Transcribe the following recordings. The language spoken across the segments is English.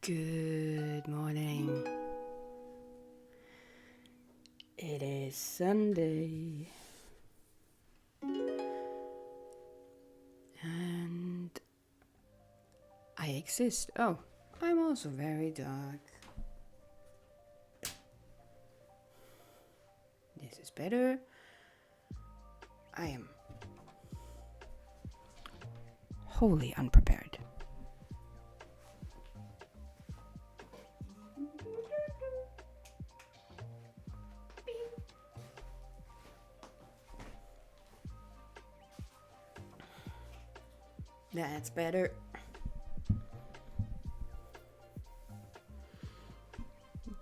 Good morning. It is Sunday. And I exist. Oh, I'm am also very dark. This is better. I am wholly unprepared. That's better.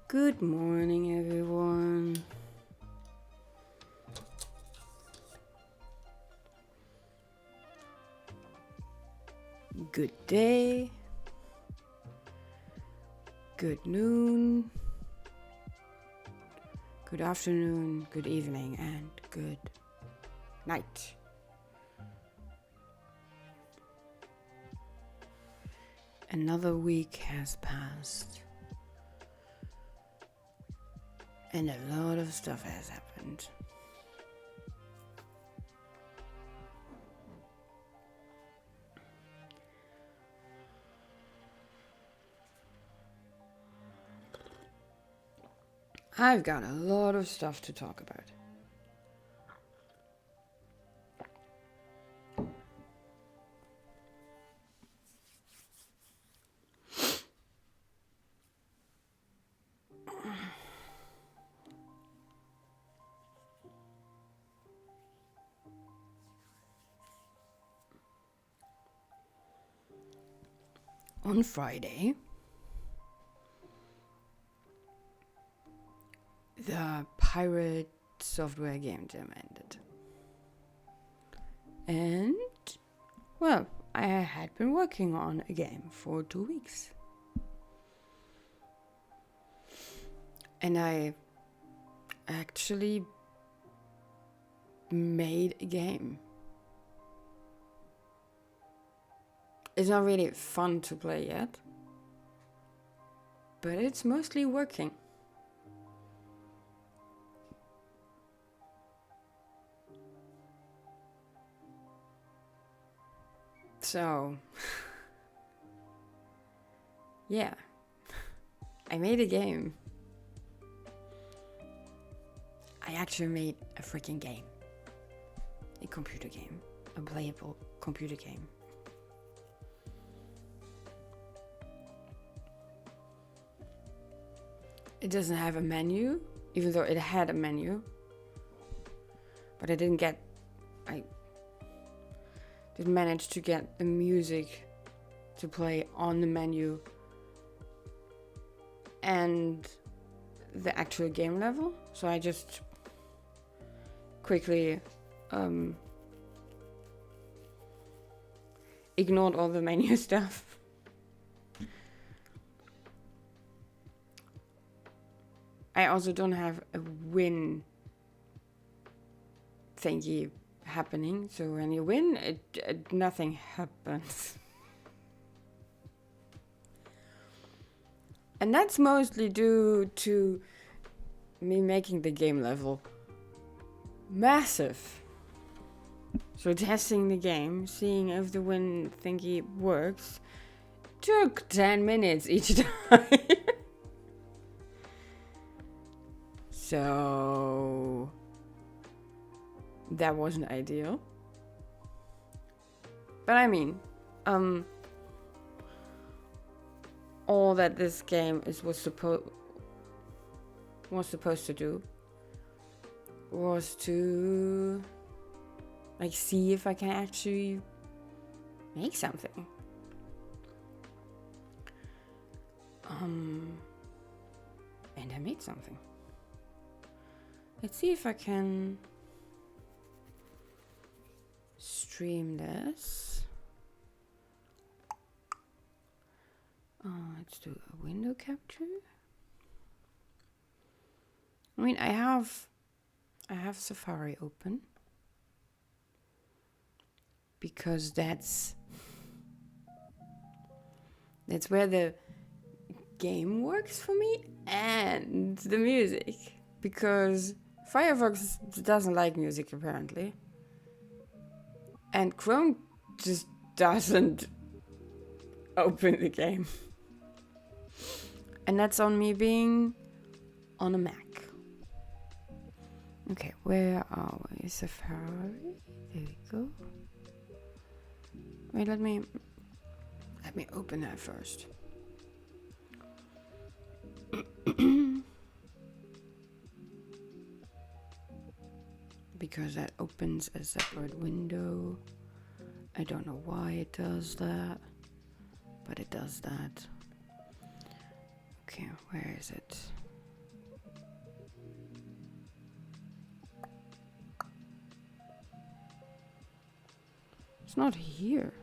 Good morning, everyone. Good day. Good noon. Good afternoon. Good evening. And good night. Another week has passed. And a lot of stuff has happened. I've got a lot of stuff to talk about. On Friday, the PirateSoftwareGameJam ended. And, well, I had been working on a game for 2 weeks. And I actually made a game. It's not really fun to play yet, but it's mostly working. So, yeah, I made a game. I actually made a freaking game. A computer game. A playable computer game. It doesn't have a menu, even though it had a menu. But I didn't manage to get the music to play on the menu and the actual game level. So I just quickly ignored all the menu stuff. I also don't have a win thingy happening, so when you win, it nothing happens. And that's mostly due to me making the game level massive. So testing the game, seeing if the win thingy works, took 10 minutes each time. So that wasn't ideal. But I mean, all that this game was supposed to do was to see if I can actually make something. And I made something. Let's see if I can stream this. Let's do a window capture. I mean, I have Safari open because that's where the game works for me and the music, because Firefox doesn't like music apparently, and Chrome just doesn't open the game. And that's on me being on a Mac. Okay, where are we? Safari. There we go. Wait, let me open that first. Because that opens a separate window. I don't know why it does that, but it does that. Okay, where is it? It's not here.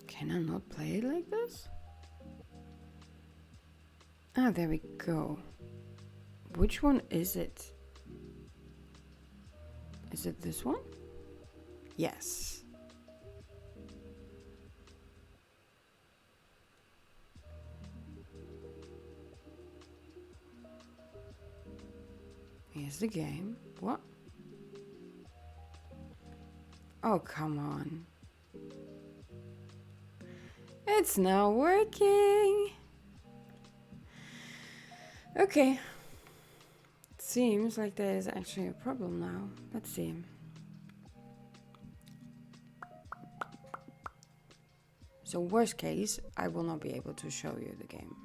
Can I not play it like this? Ah, there we go. Which one is it? Is it this one? Yes. Here's the game. What? Oh, come on. It's not working. Okay. It seems like there is actually a problem now. Let's see. So worst case, I will not be able to show you the game.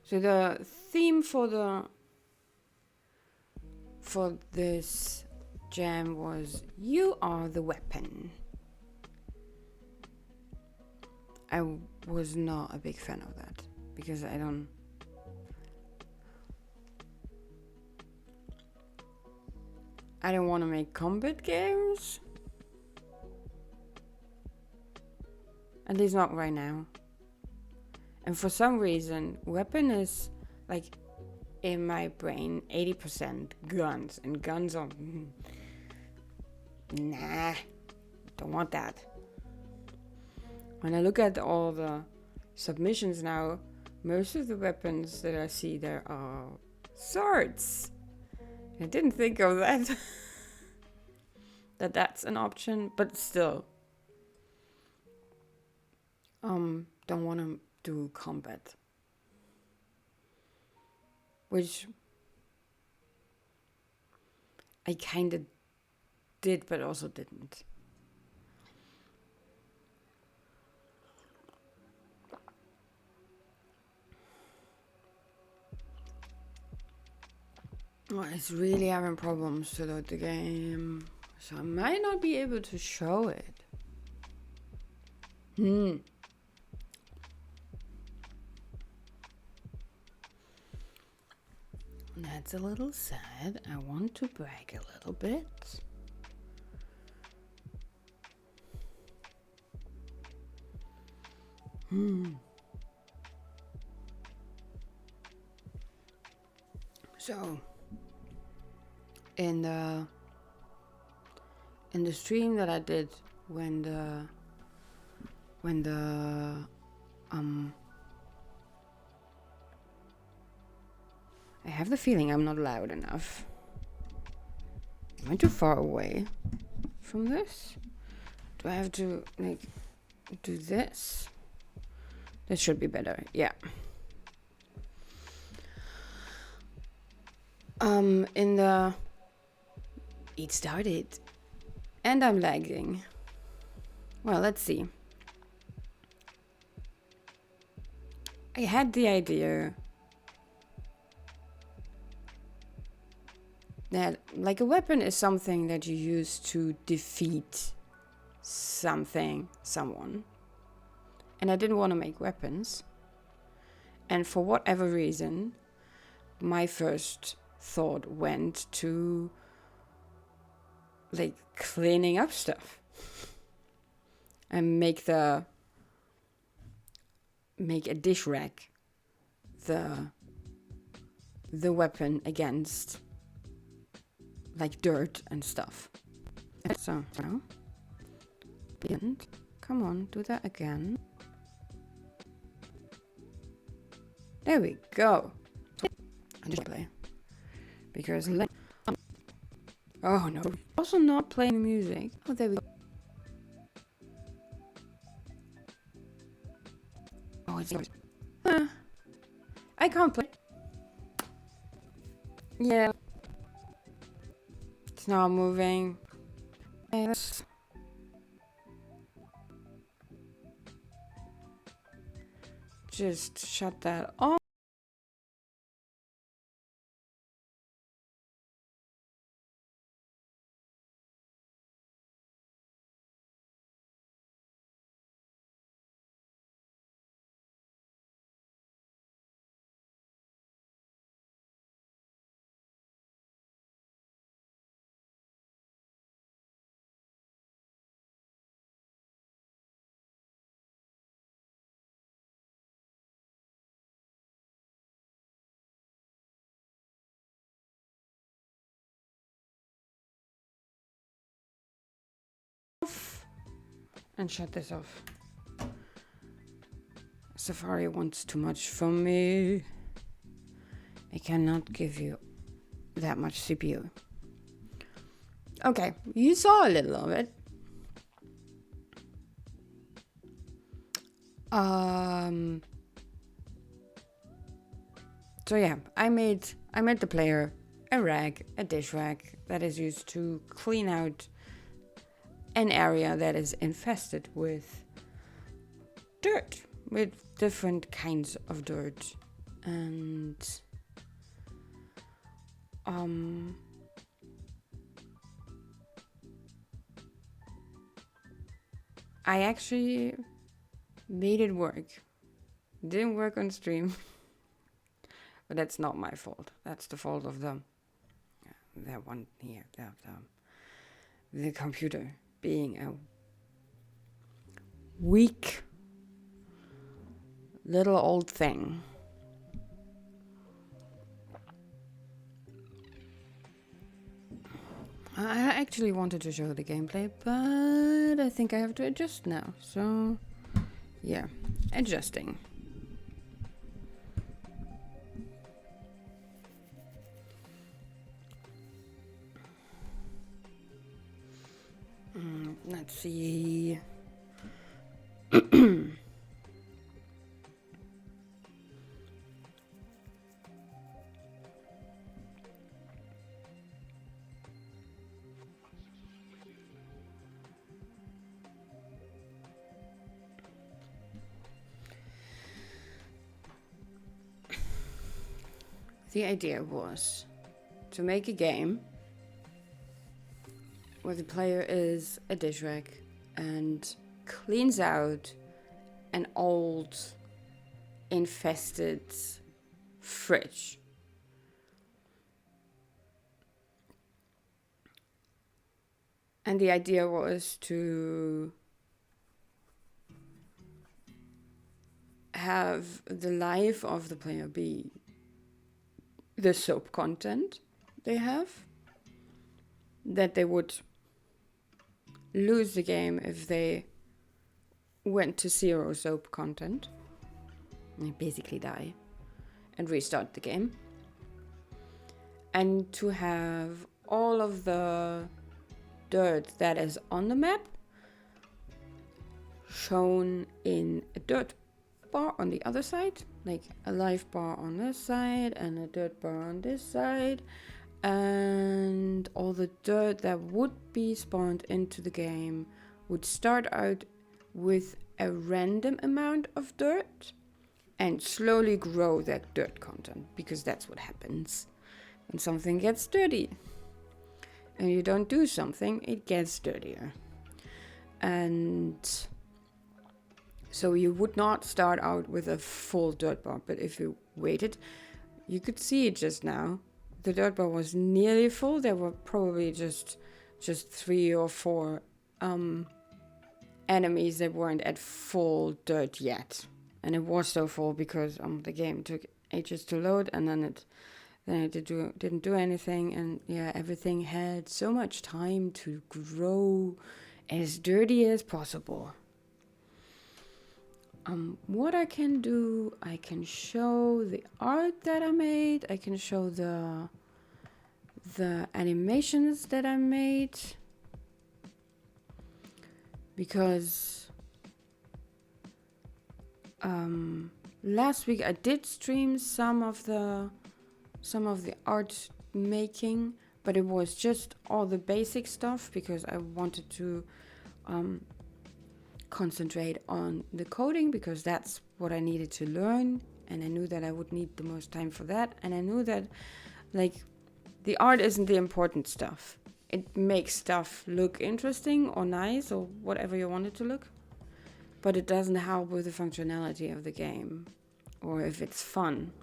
So the theme for this jam was "You are the weapon." I was not a big fan of that because I don't want to make combat games. At least not right now. And for some reason, weapon is like in my brain 80% guns, and guns are nah, don't want that. When I look at all the submissions now, most of the weapons that I see there are swords. I didn't think of that. That's an option, but still. Don't want to do combat. Which I kind of did, but also didn't. Well, it's really having problems to load the game, so I might not be able to show it. That's a little sad. I want to brag a little bit. So, in the stream that I did when I have the feeling I'm not loud enough. Am I too far away from this? Do I have to like do this? This should be better. Yeah. It started and I'm lagging. Well, let's see. I had the idea that like a weapon is something that you use to defeat someone. And I didn't want to make weapons. And for whatever reason, my first thought went to like cleaning up stuff and make a dish rack the weapon against like dirt and stuff. So Come on, do that again. There we go. Just play. Because oh no. Also not playing music. Oh, there we go. Oh, it's I can't play. Yeah. It's not moving. Okay, let's just shut that off. And shut this off. Safari wants too much from me. I cannot give you that much CPU. Okay, you saw a little of it. So yeah, I made the player a rag, a dish rag that is used to clean out an area that is infested with dirt, with different kinds of dirt. And I actually made it work. Didn't work on stream. But that's not my fault. That's the fault of that one here, the computer being a weak little old thing. I actually wanted to show the gameplay, but I think I have to adjust now. So, yeah, adjusting. Let's see. The idea was to make a game where the player is a dish rag and cleans out an old, infested fridge. And the idea was to have the life of the player be the soap content they have, that they would lose the game if they went to 0 soap content. They basically die and restart the game. And to have all of the dirt that is on the map shown in a dirt bar on the other side, like a life bar on this side and a dirt bar on this side, and all the dirt that would be spawned into the game would start out with a random amount of dirt and slowly grow that dirt content, because that's what happens when something gets dirty and you don't do something, it gets dirtier. And so you would not start out with a full dirt bar, but if you waited, you could see it just now. The dirt bar was nearly full. There were probably just 3 or 4 enemies that weren't at full dirt yet. And it was so full because the game took ages to load, and then it didn't do anything. And yeah, everything had so much time to grow as dirty as possible. What I can do, I can show the art that I made. I can show the animations that I made, because last week I did stream some of the art making, but it was just all the basic stuff because I wanted to concentrate on the coding, because that's what I needed to learn, and I knew that I would need the most time for that, and I knew that like the art isn't the important stuff. It makes stuff look interesting or nice or whatever you want it to look, but it doesn't help with the functionality of the game or if it's fun.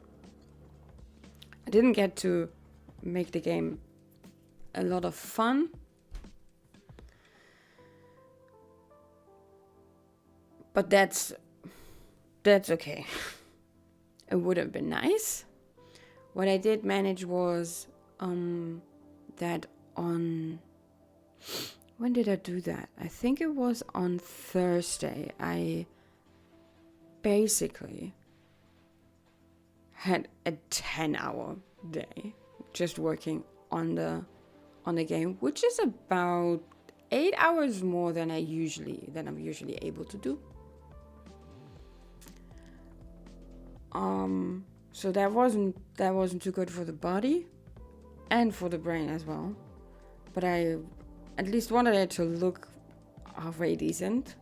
I didn't get to make the game a lot of fun, but that's okay. It would have been nice. What I did manage was that on... When did I do that? I think it was on Thursday. I basically had a 10-hour day just working on the game, which is about 8 hours more than I'm usually able to do. So that wasn't too good for the body and for the brain as well. But I at least wanted it to look halfway decent.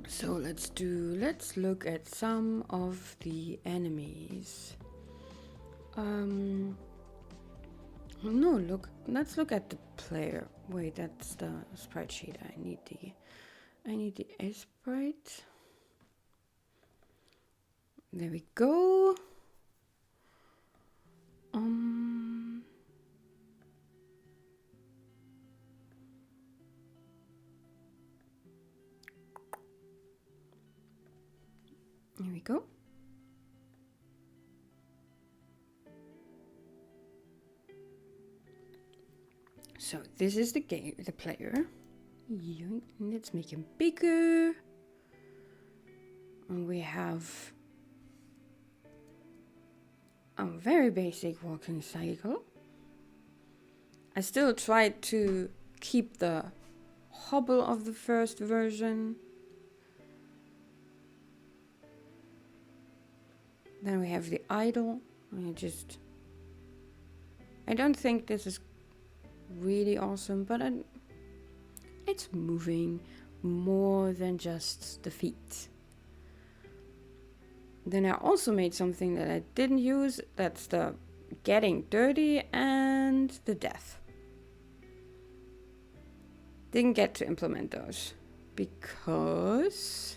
So let's look at some of the enemies. Let's look at the player. Wait, that's the sprite sheet. I need the sprite. There we go. Here we go. So this is the player. Let's make him bigger. And we have a very basic walking cycle. I still tried to keep the hobble of the first version. Then we have the idle. I don't think this is really awesome, but it's moving more than just the feet. Then I also made something that I didn't use. That's the getting dirty and the death. Didn't get to implement those because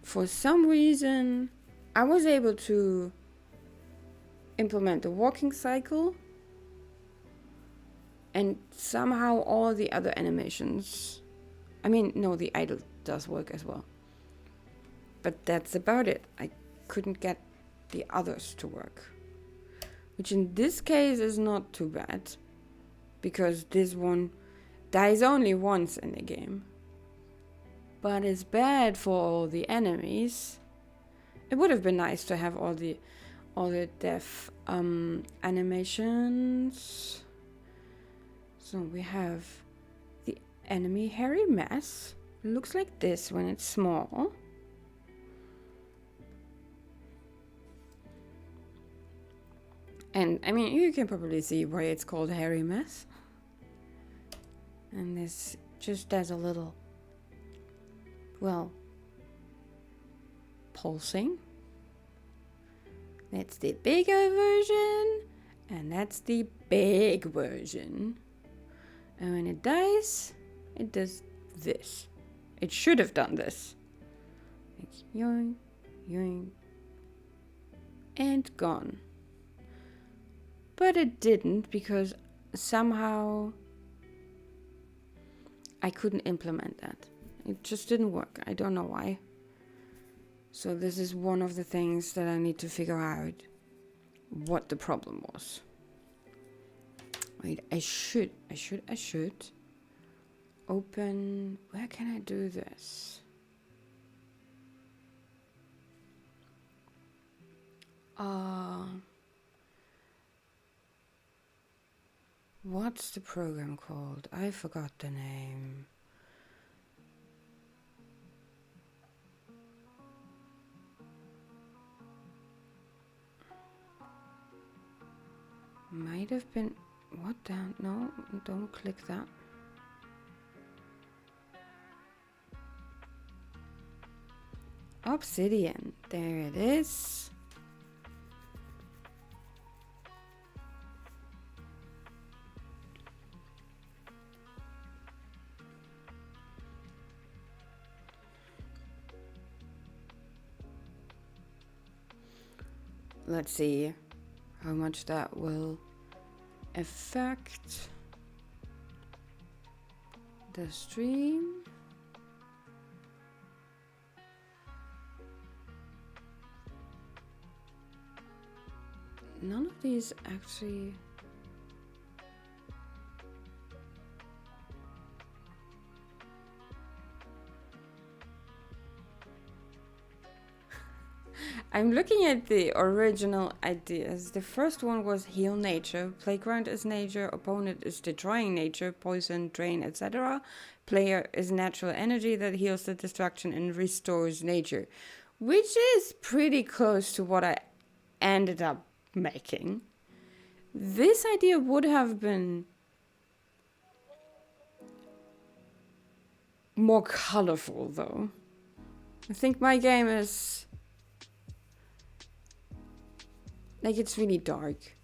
for some reason I was able to implement the walking cycle, and somehow all the other animations, the idle does work as well. But that's about it. I couldn't get the others to work. Which in this case is not too bad, because this one dies only once in the game. But it's bad for all the enemies. It would have been nice to have all the death animations. So we have the enemy hairy mess. It looks like this when it's small. And you can probably see why it's called hairy mess. And this just does a little, pulsing. That's the bigger version, and that's the big version. And when it dies, it does this. It should have done this. It's yoink, yoink, and gone. But it didn't, because somehow I couldn't implement that. It just didn't work. I don't know why. So this is one of the things that I need to figure out what the problem was. Wait, I should open, where can I do this? What's the program called? I forgot the name. Might have been, what the, no, don't click that. Obsidian, there it is. Let's see how much that will affect the stream. None of these actually. I'm looking at the original ideas. The first one was heal nature. Playground is nature. Opponent is destroying nature. Poison, drain, etc. Player is natural energy that heals the destruction and restores nature. Which is pretty close to what I ended up making. This idea would have been more colorful though. I think my game is like, it's really dark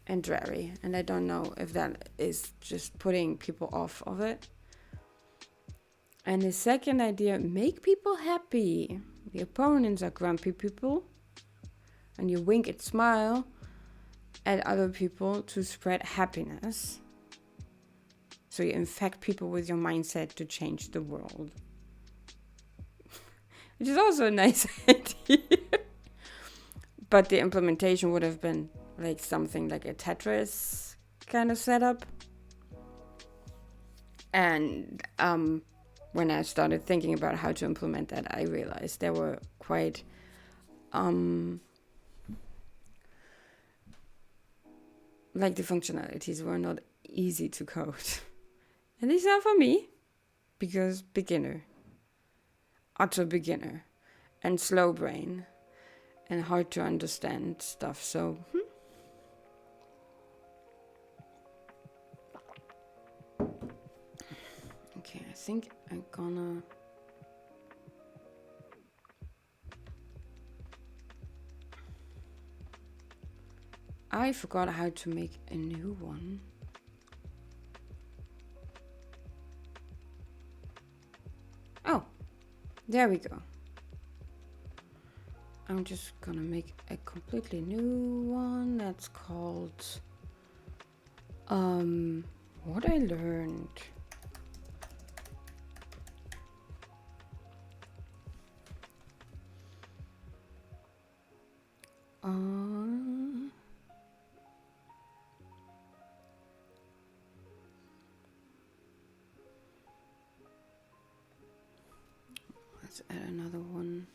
and dreary, and I don't know if that is just putting people off of it. And the second idea, make people happy. The opponents are grumpy people, and you wink and smile at other people to spread happiness. So you infect people with your mindset to change the world. Which is also a nice idea. But the implementation would have been like something like a Tetris kind of setup. And when I started thinking about how to implement that, I realized there were quite like the functionalities were not easy to code. At least not for me, because beginner, utter beginner, and slow brain. And hard to understand stuff, so okay, I think I'm gonna I forgot how to make a new one. Oh, there we go. I'm just gonna make a completely new one that's called what I learned. Let's add another one.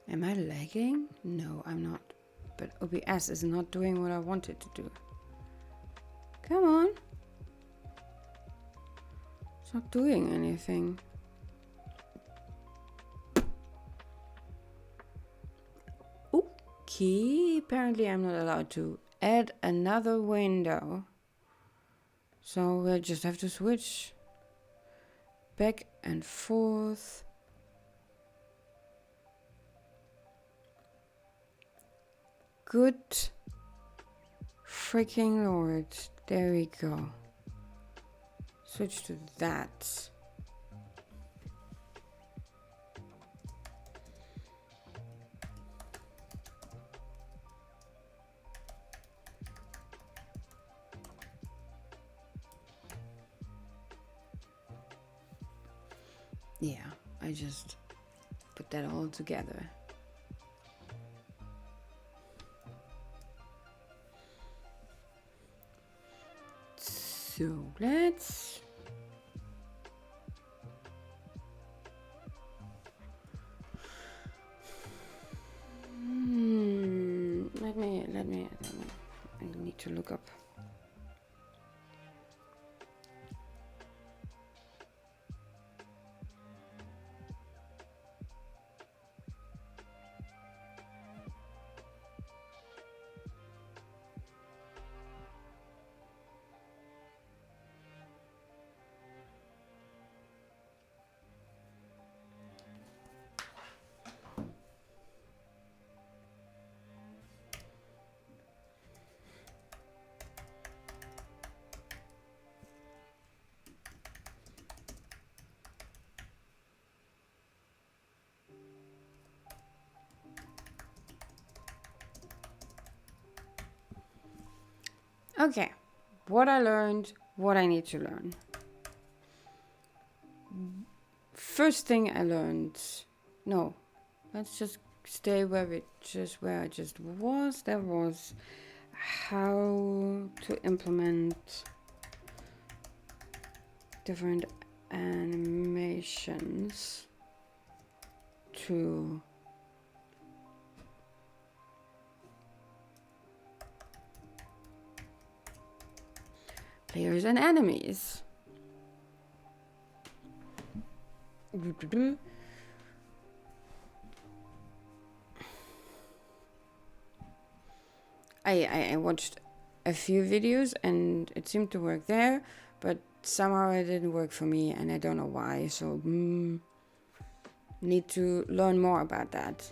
Am I lagging? No, I'm not. But OBS is not doing what I want it to do. Come on. It's not doing anything. Okay, apparently I'm not allowed to add another window. So we'll just have to switch back and forth. Good freaking Lord. There we go. Switch to that. Yeah, I just put that all together. So let's let me I need to look up. Okay, what I learned, what I need to learn. First thing I learned, no, let's just stay where I just was. That was how to implement different animations to players and enemies. I watched a few videos and it seemed to work there, but somehow it didn't work for me and I don't know why, so need to learn more about that.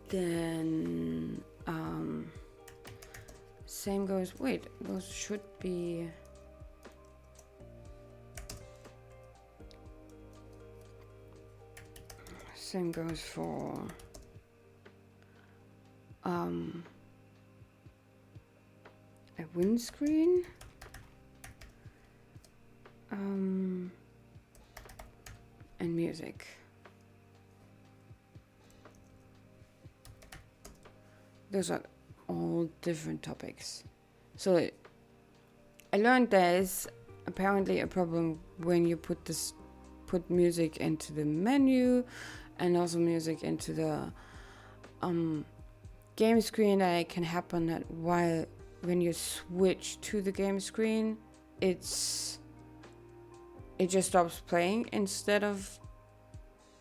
Then same goes, wait, those should be same goes for a windscreen, and music. Those are all different topics. So I learned there's apparently a problem when you put music into the menu and also music into the game screen. That it can happen that when you switch to the game screen, it just stops playing instead of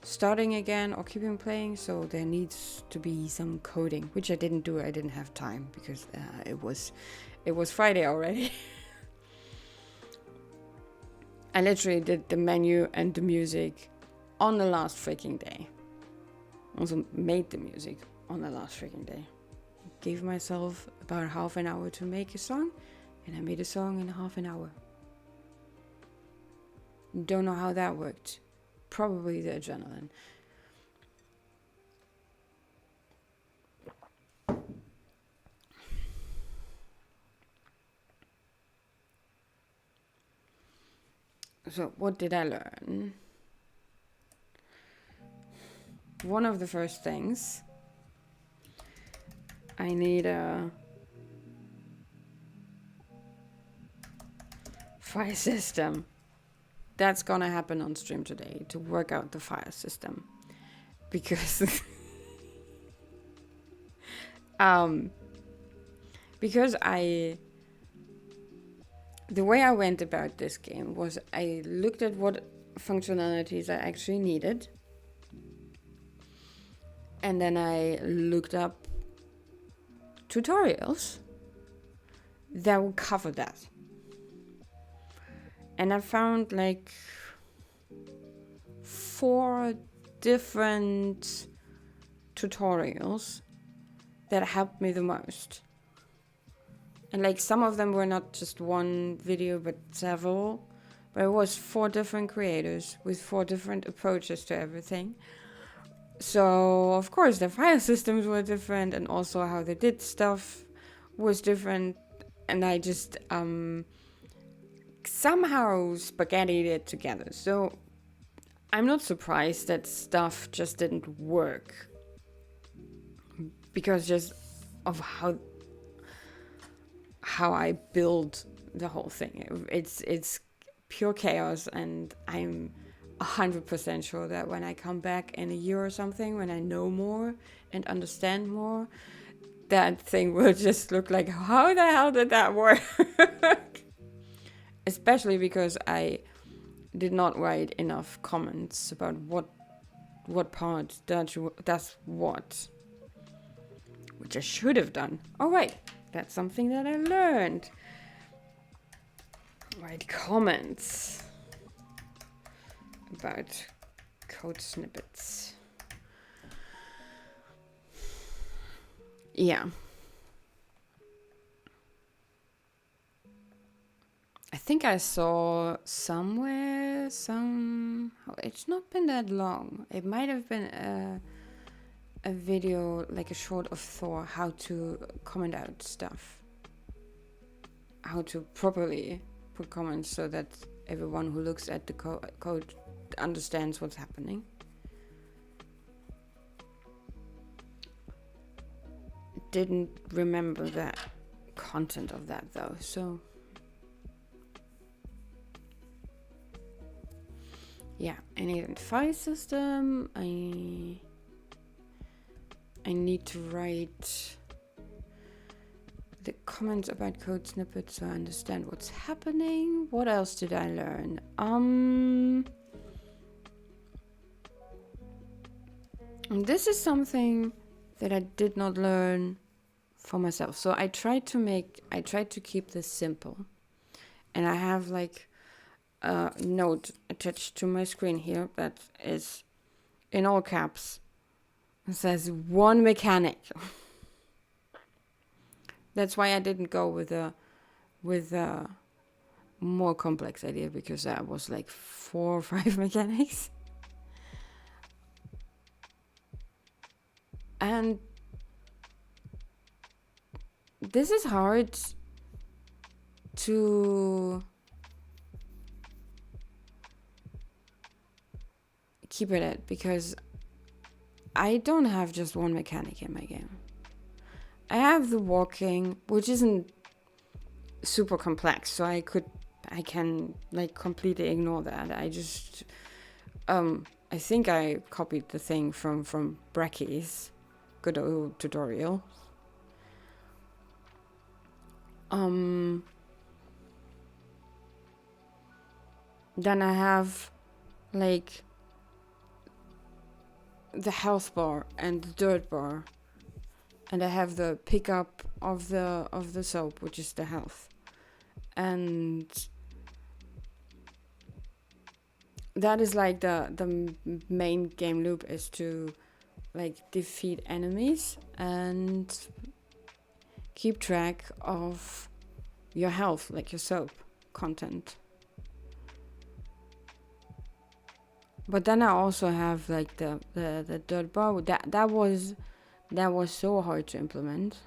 starting again or keeping playing. So there needs to be some coding, which I didn't do. I didn't have time because it was Friday already. I literally did the menu and the music on the last freaking day. Also made the music on the last freaking day. Gave myself about half an hour to make a song, and I made a song in half an hour. Don't know how that worked. Probably the adrenaline. So what did I learn? One of the first things, I need a file system. That's gonna happen on stream today, to work out the file system, because the way I went about this game was I looked at what functionalities I actually needed, and then I looked up tutorials that would cover that. And I found like 4 different tutorials that helped me the most. And like some of them were not just one video, but several. But it was 4 different creators with 4 different approaches to everything. So, of course, the file systems were different, and also how they did stuff was different. And I just somehow spaghettied it together. So, I'm not surprised that stuff just didn't work. Because just of how I build the whole thing. It's pure chaos, and I'm 100% sure that when I come back in a year or something, when I know more and understand more, that thing will just look like, how the hell did that work? Especially because I did not write enough comments about what part does what, which I should have done. Oh right, that's something that I learned. Write comments about code snippets. Yeah. I think I saw somewhere it's not been that long. It might have been a video, like a short of Thor, how to comment out stuff. How to properly put comments so that everyone who looks at the code understands what's happening. Didn't remember that content of that though, so yeah, I need a file system. I need to write the comments about code snippets so I understand what's happening. What else did I learn? This is something that I did not learn for myself. So I tried to keep this simple. And I have like a note attached to my screen here that is in all caps. It says 1 mechanic. That's why I didn't go with a more complex idea, because that was like 4 or 5 mechanics. And this is hard to keep it at, because I don't have just 1 mechanic in my game. I have the walking, which isn't super complex, so I can like completely ignore that. I just I think I copied the thing from Brecky's good old tutorial. Then I have like the health bar and the dirt bar, and I have the pickup of the soap, which is the health, and that is like the main game loop is to like defeat enemies and keep track of your health, like your soap content. But then I also have like the dirt bar. That was so hard to implement.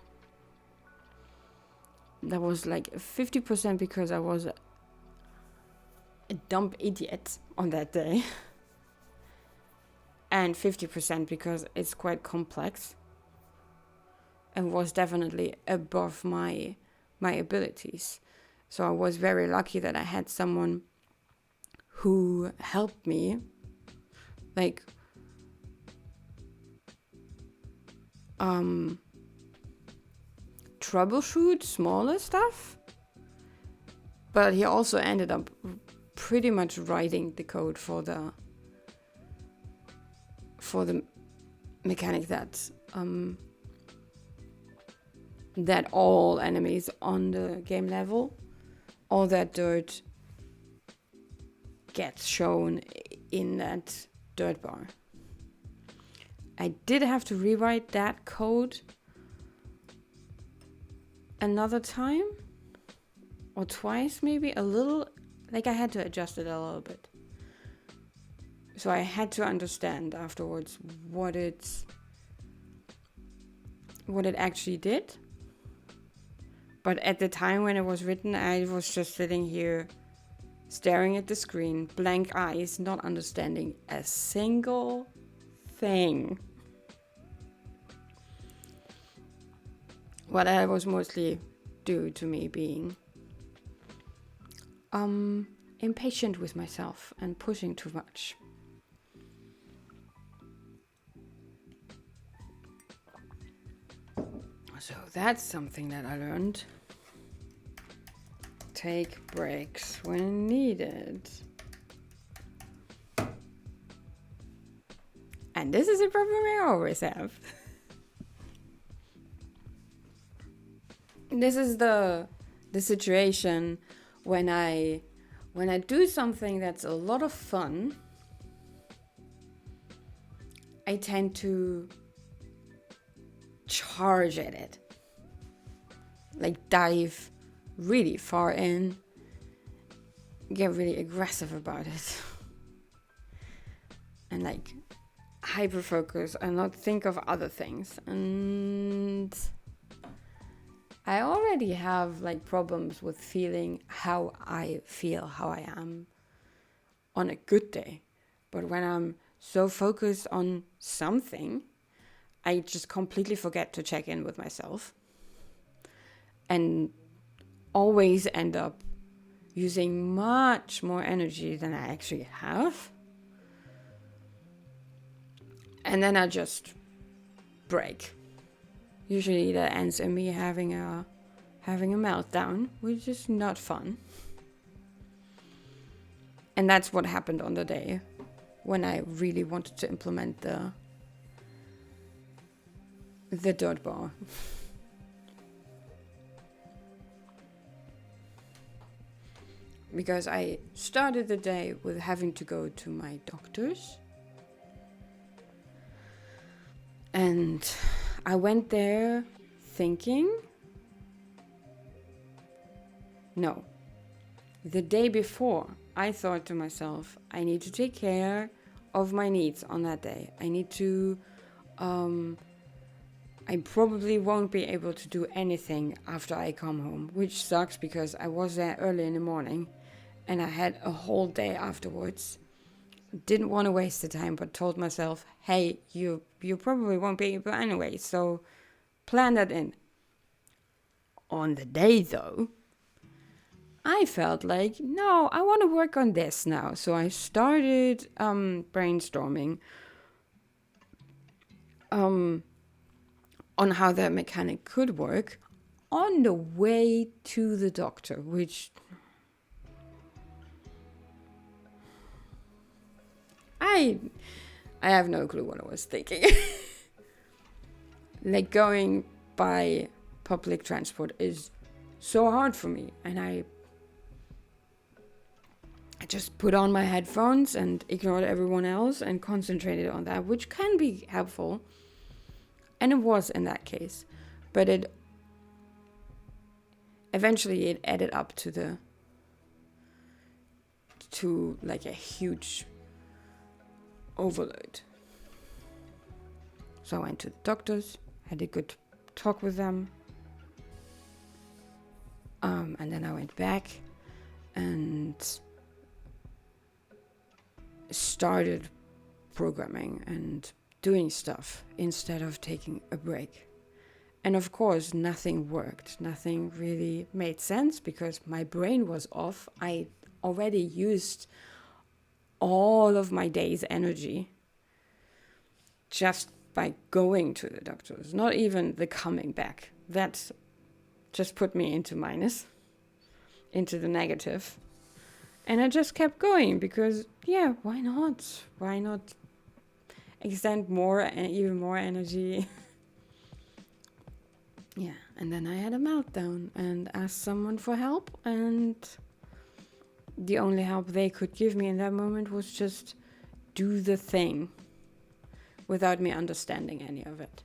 That was like 50% because I was a dumb idiot on that day. And 50% because it's quite complex. And was definitely above my abilities. So I was very lucky that I had someone who helped me, like troubleshoot smaller stuff. But he also ended up pretty much writing the code for the mechanic that all enemies on the game level, all that dirt gets shown in that dirt bar. I did have to rewrite that code another time or twice, maybe a little, like I had to adjust it a little bit. So I had to understand afterwards what it actually did. But at the time when it was written, I was just sitting here staring at the screen, blank eyes, not understanding a single thing. What I was mostly due to me being impatient with myself and pushing too much. So that's something that I learned. Take breaks when needed. And this is a problem I always have. This is the situation when I do something that's a lot of fun, I tend to charge at it. Like dive really far in, get really aggressive about it. And like hyper focus and not think of other things. And I already have like problems with feeling how I feel, how I am on a good day. But when I'm so focused on something, I just completely forget to check in with myself and always end up using much more energy than I actually have. And then I just break. Usually that ends in me having a meltdown, which is not fun. And that's what happened on the day when I really wanted to implement the dot bar. Because I started the day with having to go to my doctor's. And I went there thinking, no. The day before, I thought to myself, I need to take care of my needs on that day. I need to, I probably won't be able to do anything after I come home, which sucks because I was there early in the morning and I had a whole day afterwards. Didn't want to waste the time, but told myself, hey, you probably won't be able anyway, so plan that in. On the day, though, I felt like, no, I want to work on this now. So I started brainstorming on how that mechanic could work on the way to the doctor, which I have no clue what I was thinking. Like going by public transport is so hard for me, and I just put on my headphones and ignored everyone else and concentrated on that, which can be helpful, and it was in that case, but it eventually added up to like a huge overload. So I went to the doctors, had a good talk with them, and then I went back and started programming and doing stuff instead of taking a break. And of course, nothing worked. Nothing really made sense because my brain was off. I already used all of my day's energy just by going to the doctors, not even the coming back. That just put me into minus, into the negative. And I just kept going because, yeah, why not? Why not extend more and even more energy? Yeah, and then I had a meltdown and asked someone for help, and the only help they could give me in that moment was just do the thing without me understanding any of it.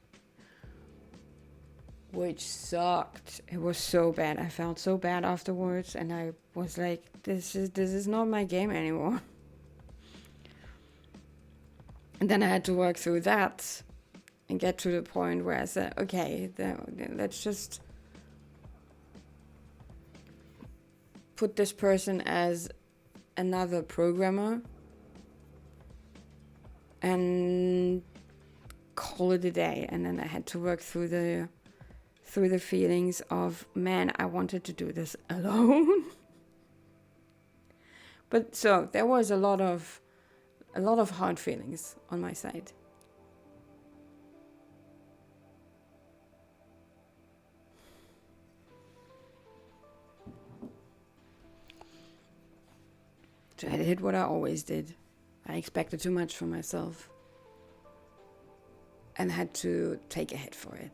which sucked. It was so bad. I felt so bad afterwards, and I was like, this is not my game anymore. And then I had to work through that and get to the point where I said, okay, let's just put this person as another programmer and call it a day. And then I had to work through the feelings of, man, I wanted to do this alone. But so there was a lot of hard feelings on my side. So I did what I always did. I expected too much from myself and had to take a hit for it.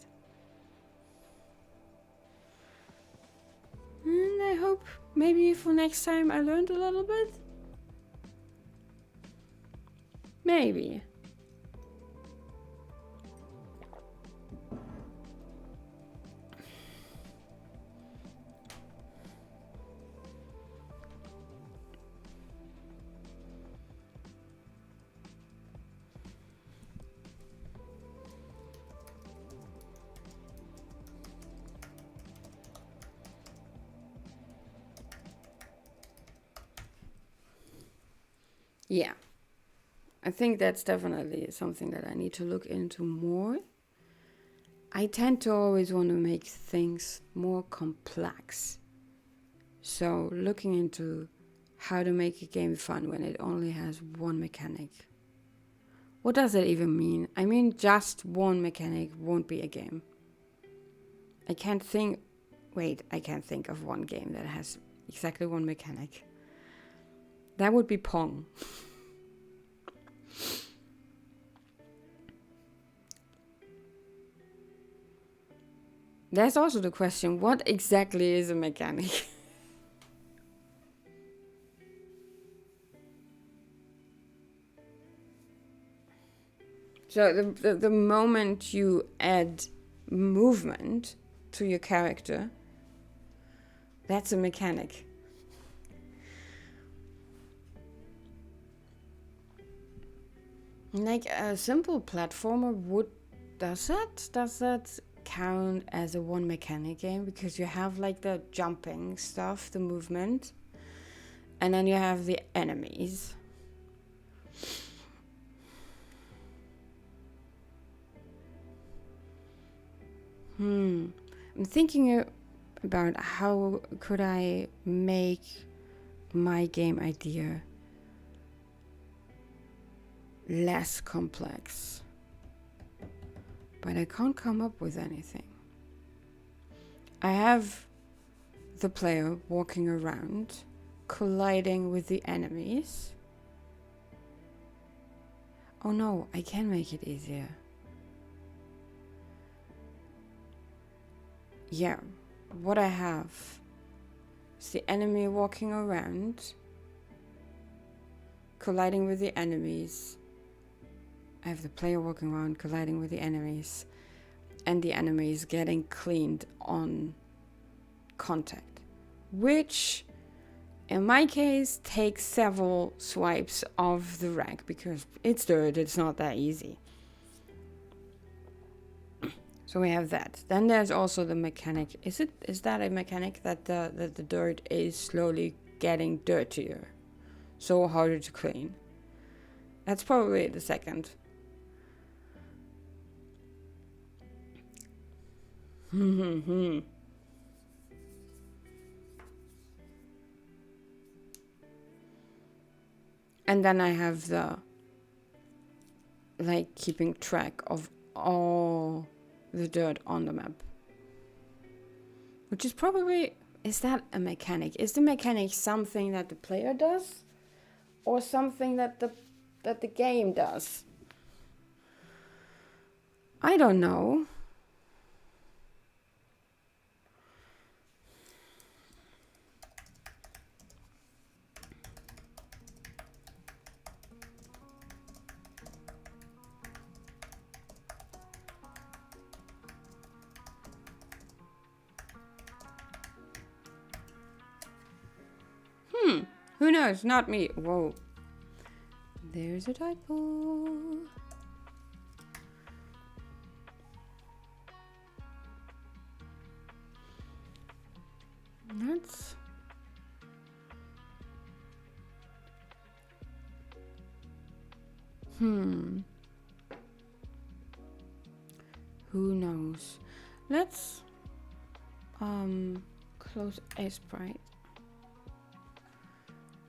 And I hope maybe for next time I learned a little bit. Maybe. Yeah. I think that's definitely something that I need to look into more. I tend to always want to make things more complex. So looking into how to make a game fun when it only has one mechanic. What does that even mean? I mean, just one mechanic won't be a game. I can't think of one game that has exactly one mechanic. That would be Pong. There's also the question, what exactly is a mechanic? So the moment you add movement to your character, that's a mechanic. Like a simple platformer does that count as a one mechanic game? Because you have like the jumping stuff, the movement, and then you have the enemies. I'm thinking about how could I make my game idea less complex, but I can't come up with anything. I have the player walking around, colliding with the enemies. Oh no, I can make it easier. Yeah, what I have is the enemy walking around, colliding with the enemies. I have the player walking around, colliding with the enemies, and the enemies getting cleaned on contact, which in my case takes several swipes of the rack because it's dirt, it's not that easy. So we have that. Then there's also the mechanic. Is that a mechanic that the dirt is slowly getting dirtier, so harder to clean? That's probably the second. And then I have the like keeping track of all the dirt on the map, which is probably, is that a mechanic? Is the mechanic something that the player does or something that the game does? I don't know. Who knows? Not me. Whoa. There's a typo. That's... Who knows? Let's close a sprite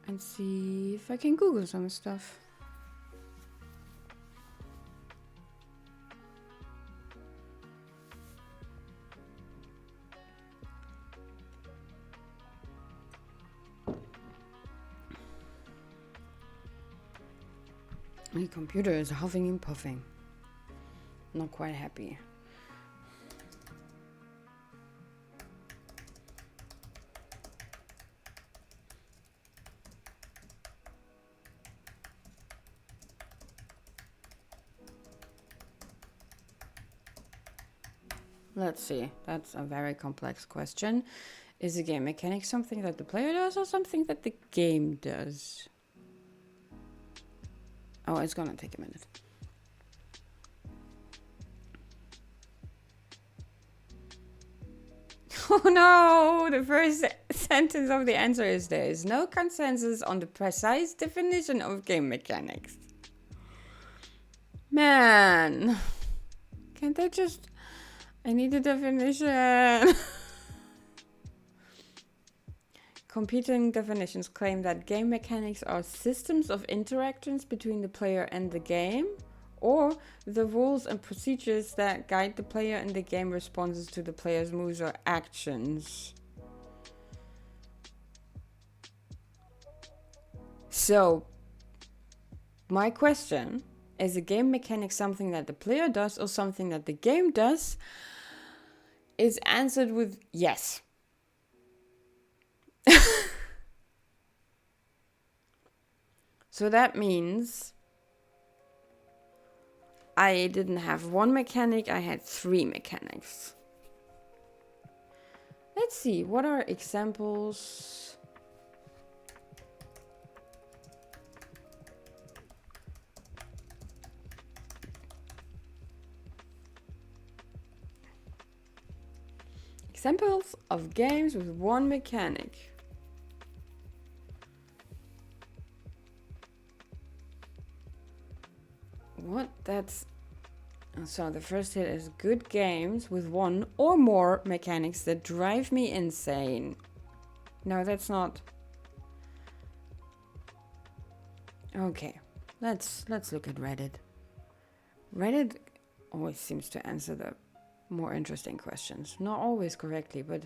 and see if I can Google some stuff. My computer is huffing and puffing. Not quite happy. Let's see. That's a very complex question. Is a game mechanic something that the player does or something that the game does? Oh, it's gonna take a minute. Oh no! The first sentence of the answer is there is no consensus on the precise definition of game mechanics. Man! Can't they just... I need a definition. Competing definitions claim that game mechanics are systems of interactions between the player and the game, or the rules and procedures that guide the player and the game responses to the player's moves or actions. So, my question, is a game mechanic something that the player does or something that the game does? Is answered with yes. So that means I didn't have one mechanic, I had 3 mechanics. Let's see, what are examples? Examples of games with one mechanic. What? That's... So the first hit is good games with one or more mechanics that drive me insane. No, that's not... Okay, let's look at Reddit. Reddit always seems to answer the more interesting questions. Not always correctly, but...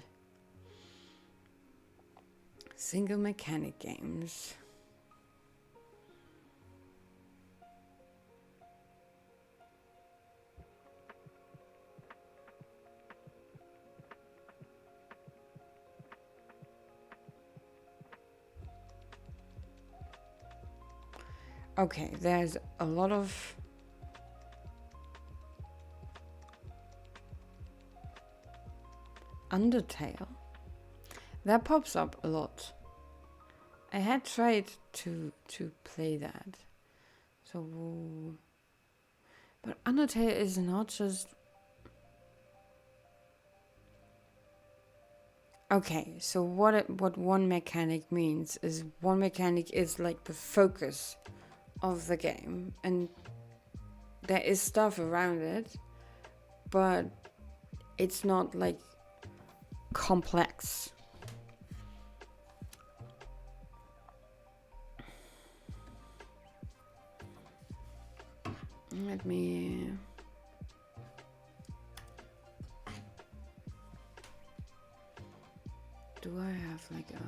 Single mechanic games. Okay, there's a lot of... Undertale. That pops up a lot. I had tried to play that. So... But Undertale is not just... Okay, so what one mechanic means is one mechanic is like the focus of the game, and there is stuff around it, but it's not like complex. Let me... Do I have like a...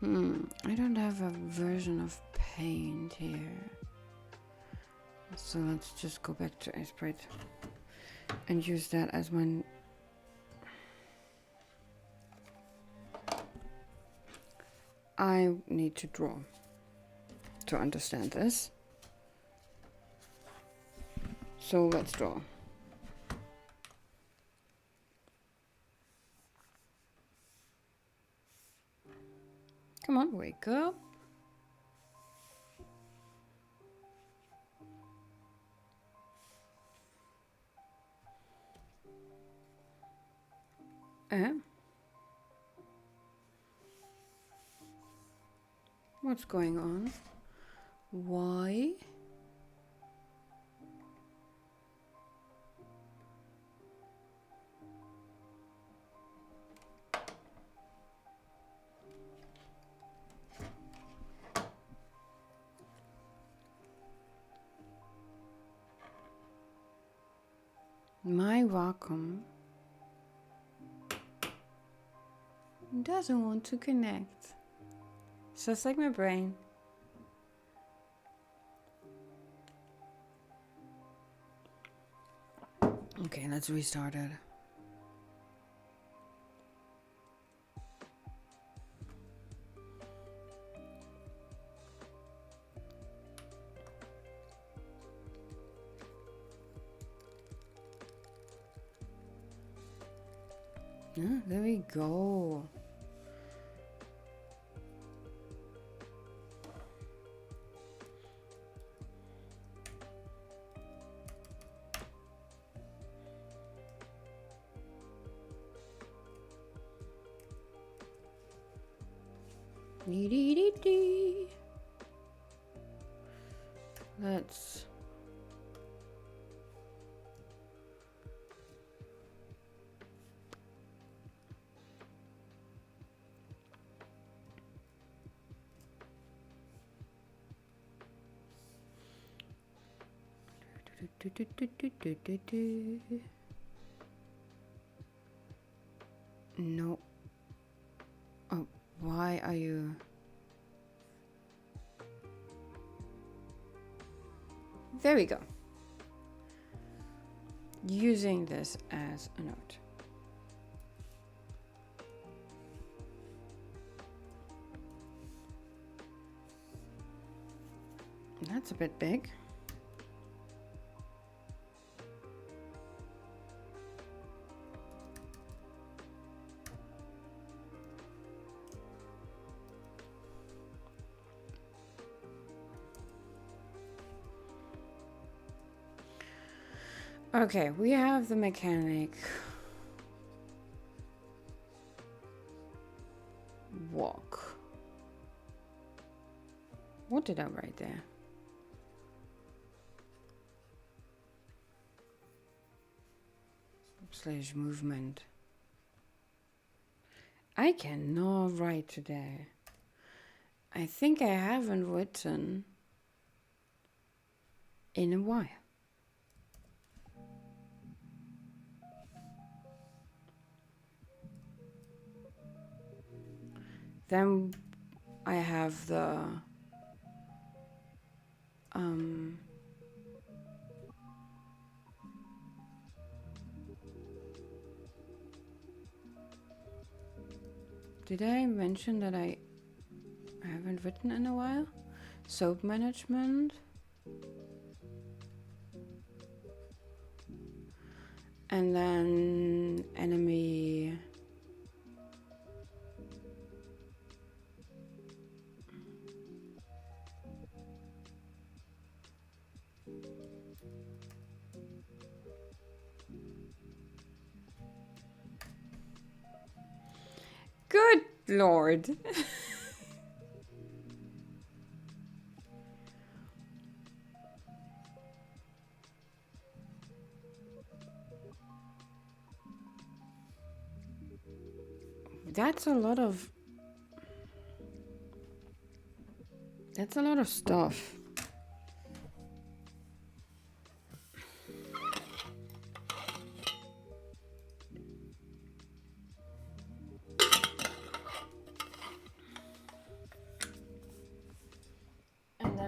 I don't have a version of paint here. So let's just go back to iSprite and use that as my... I need to draw to understand this. So let's draw. Come on, wake up. What's going on? Why? My Wacom doesn't want to connect. Just like my brain. Okay, let's restart it. Ah, there we go. Dee dee dee dee. Let's no. Oh, why are you? There we go. Using this as a note. That's a bit big. Okay, we have the mechanic walk. What did I write there? Slash movement. I cannot write today. I think I haven't written in a while. Then I have the did I mention that I haven't written in a while? Soap management. And then enemy. Good Lord. That's a lot of stuff.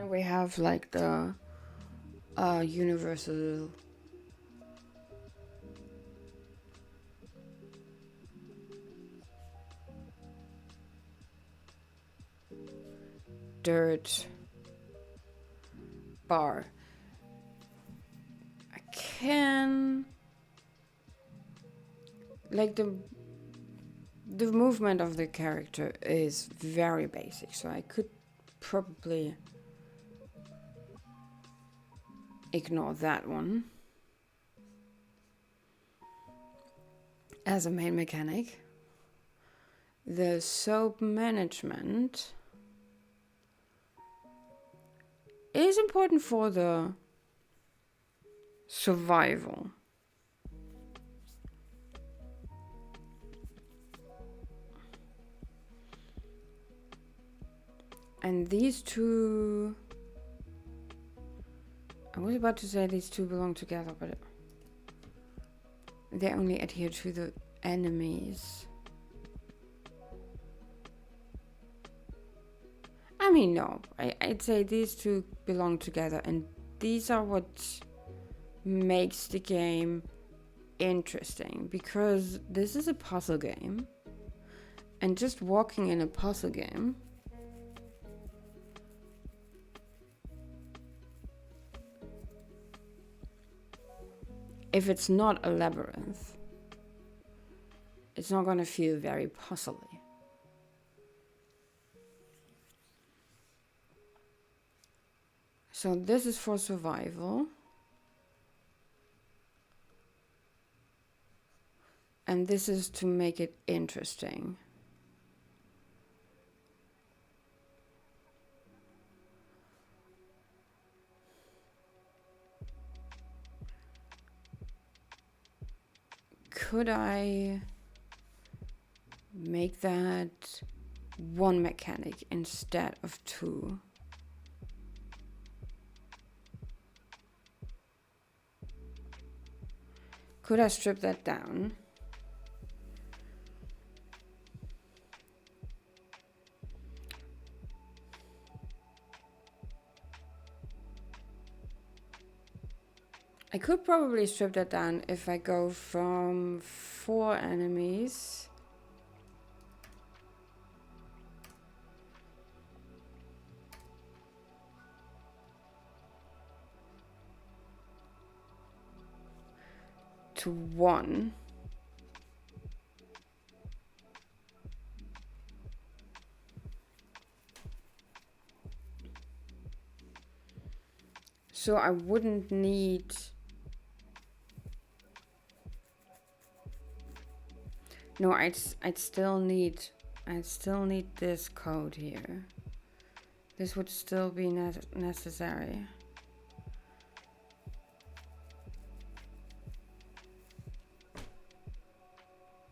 then we have like the universal dirt bar. I can like the movement of the character is very basic, so I could probably ignore that one as a main mechanic. The soap management is important for the survival. And these two, I was about to say these two belong together, but they only adhere to the enemies. I mean, no, I'd say these two belong together, and these are what makes the game interesting, because this is a puzzle game, and just walking in a puzzle game if it's not a labyrinth, it's not going to feel very puzzly. So this is for survival. And this is to make it interesting. Could I make that one mechanic instead of two? Could I strip that down? I could probably strip that down if I go from 4 enemies to 1. So I wouldn't need... No, I'd still need this code here. This would still be necessary.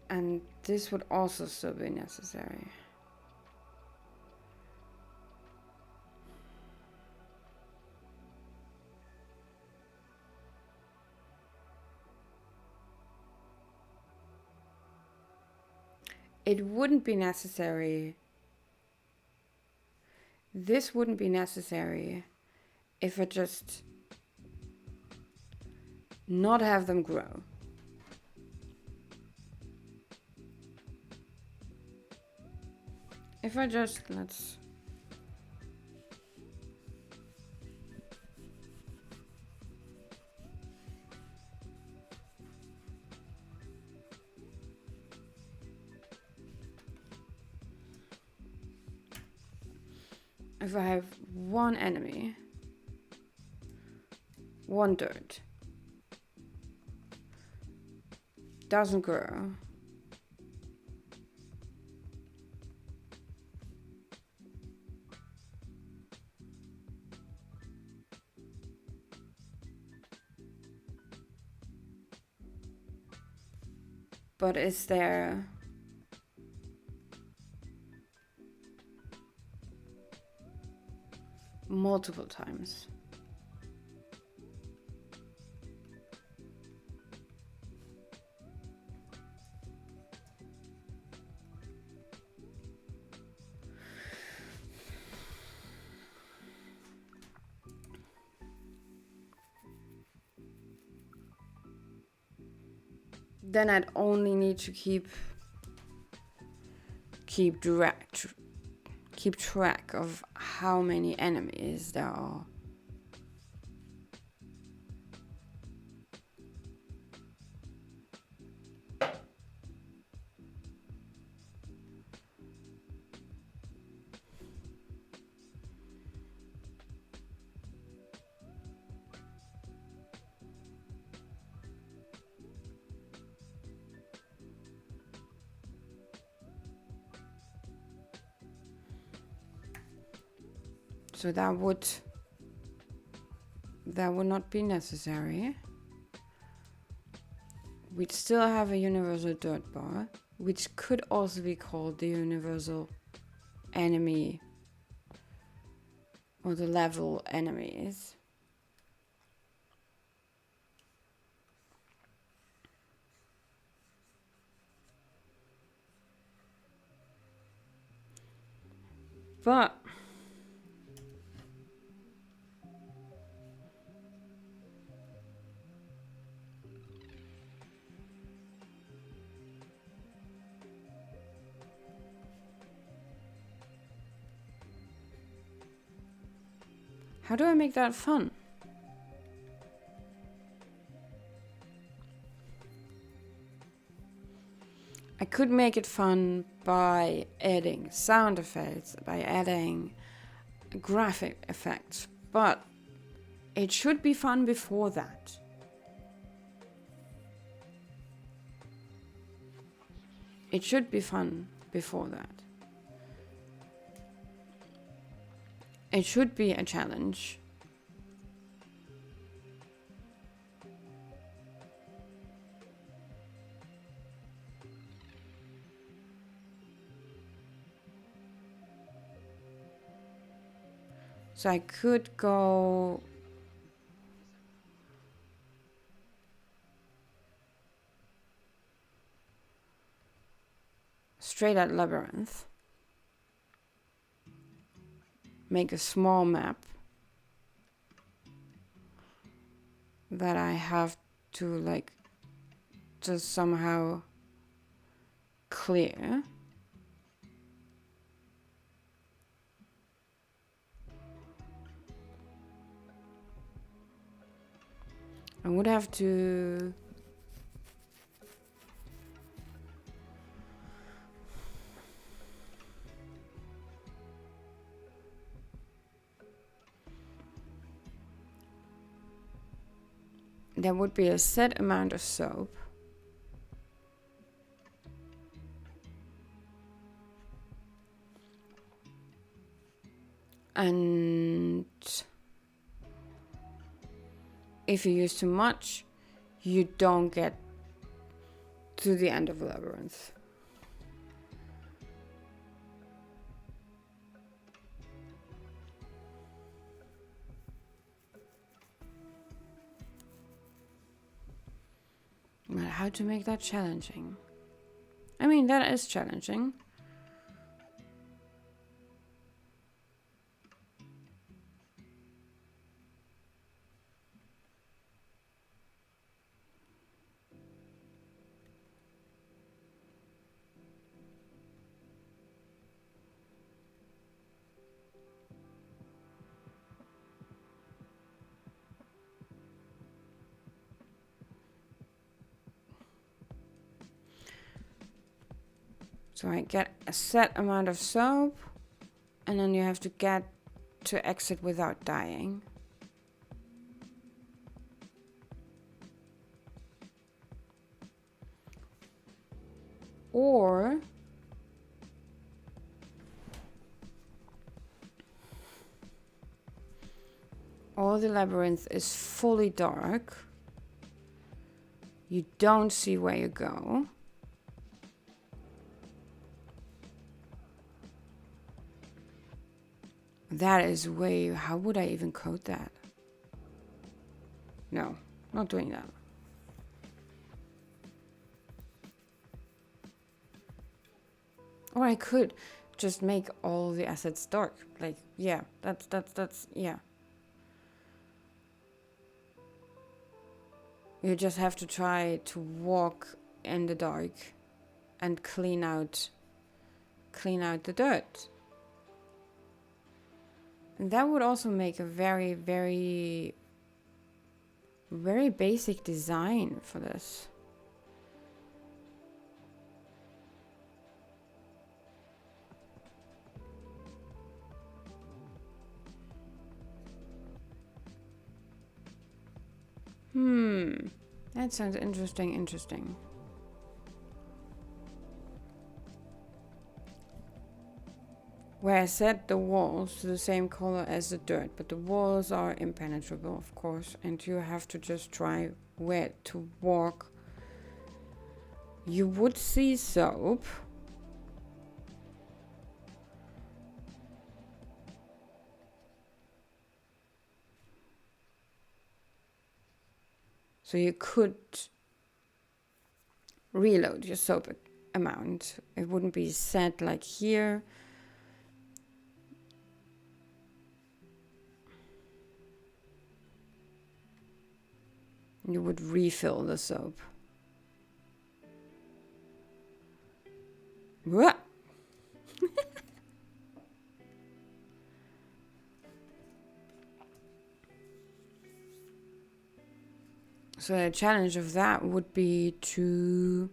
And this would also still be necessary. It wouldn't be necessary. This wouldn't be necessary if I just not have them grow. If I just, let's... If I have 1 enemy, 1 dirt, doesn't grow, but is there multiple times? then I'd only need to keep track of how many enemies there are. So that would not be necessary. We'd still have a universal dirt bar, which could also be called the universal enemy or the level enemies. But how do I make that fun? I could make it fun by adding sound effects, by adding graphic effects, but it should be fun before that. It should be fun before that. It should be a challenge. So I could go straight at labyrinth. Make a small map that I have to like just somehow clear. I would have to there would be a set amount of soap. And if you use too much, you don't get to the end of the labyrinth. But how to make that challenging? I mean, that is challenging. So I get a set amount of soap, and then you have to get to exit without dying. Or all the labyrinth is fully dark. You don't see where you go. That is way... How would I even code that? No, not doing that. Or I could just make all the assets dark. Like, yeah, that's, yeah. You just have to try to walk in the dark and clean out the dirt. And that would also make a very, very, very basic design for this. That sounds interesting. Where I set the walls to the same color as the dirt, but the walls are impenetrable, of course, and you have to just try where to walk. You would see soap. So you could reload your soap amount. It wouldn't be set like here. You would refill the soap. What? So the challenge of that would be to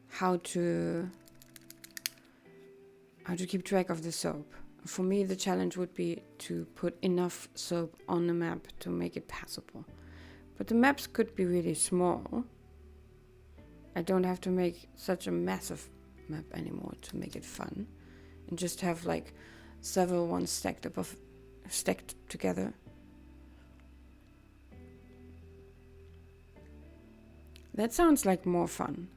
how to keep track of the soap. For me, the challenge would be to put enough soap on the map to make it passable. But the maps could be really small. I don't have to make such a massive map anymore to make it fun. And just have like several ones stacked together. That sounds like more fun.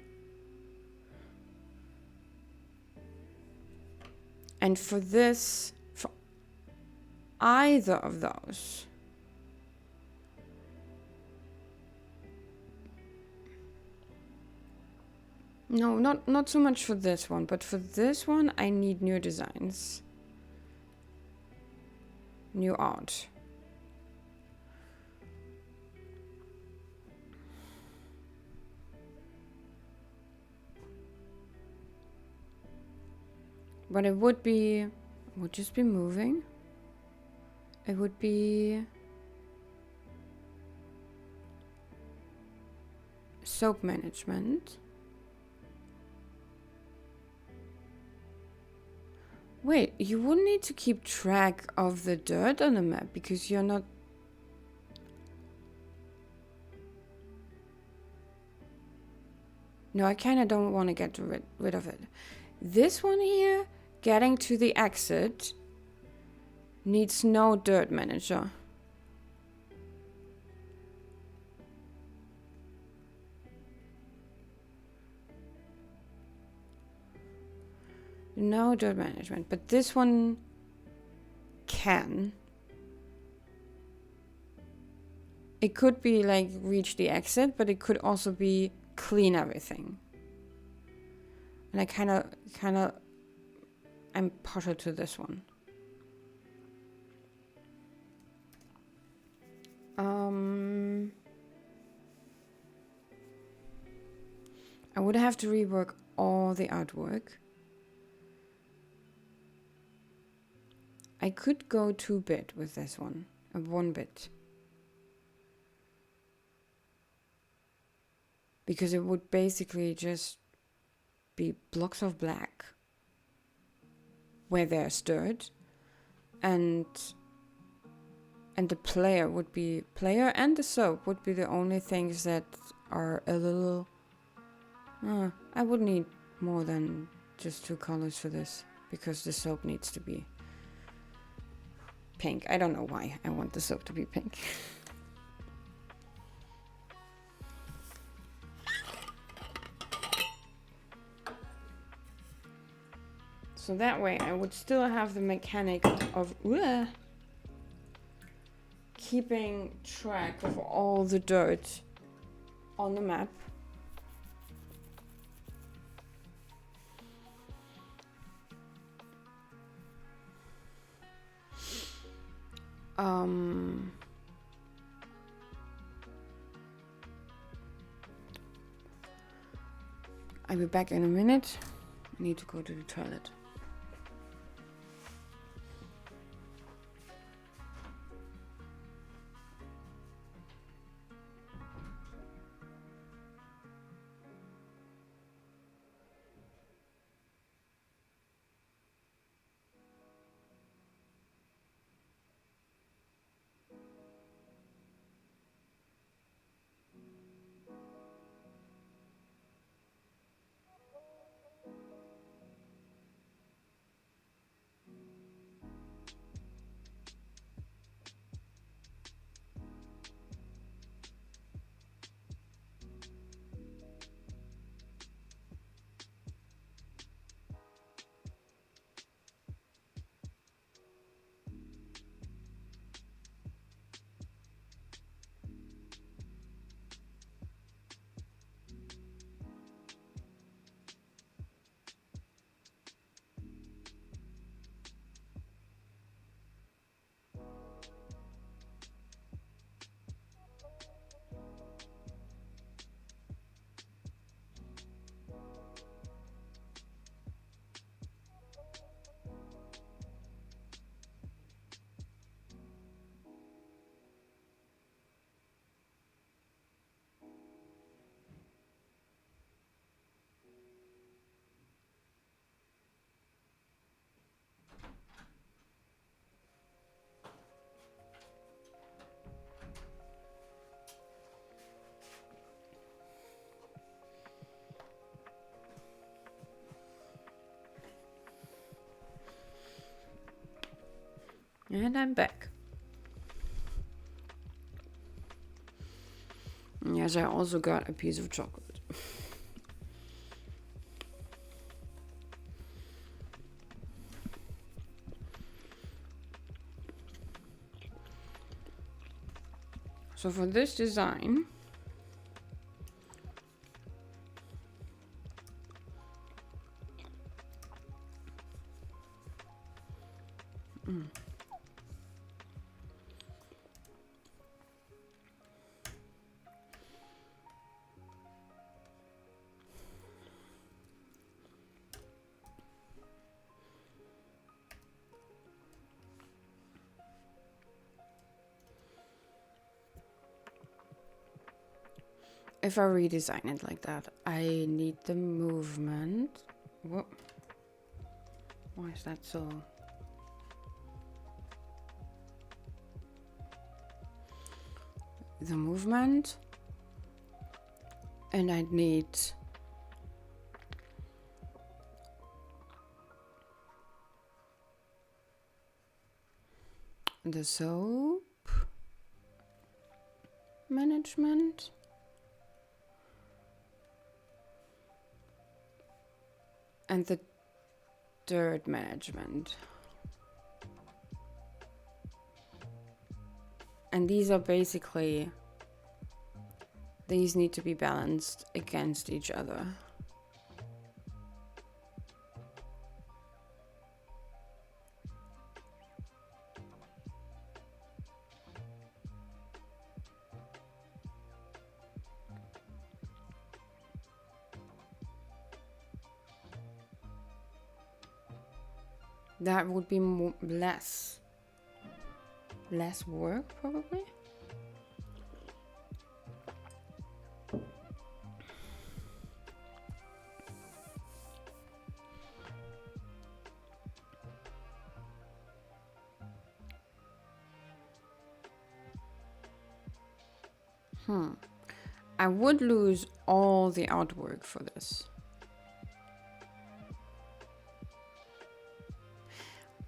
And for this, for either of those, no, not so much for this one, but for this one, I need new designs, new art. But it would just be moving. It would be soap management. Wait, you wouldn't need to keep track of the dirt on the map because you're not... No, I kind of don't want to get rid of it. This one here, getting to the exit, needs no dirt manager. No dirt management, but this one can. It could be like reach the exit, but it could also be clean everything. And I kind of, I'm partial to this one. I would have to rework all the artwork. I could go 2-bit with this one, 1-bit. Because it would basically just be blocks of black where there's dirt, and the player and the soap would be the only things that are a little... I would need more than just 2 colors for this, because the soap needs to be pink. I don't know why I want the soap to be pink. So that way I would still have the mechanic of keeping track of all the dirt on the map. I'll be back in a minute. I need to go to the toilet. And I'm back. Yes, I also got a piece of chocolate. So for this design, if I redesign it like that, I need the movement. Whoa. Why is that so? The movement. And I need the soap management. And the dirt management. And these are basically, these need to be balanced against each other. That would be less work, probably. I would lose all the artwork for this.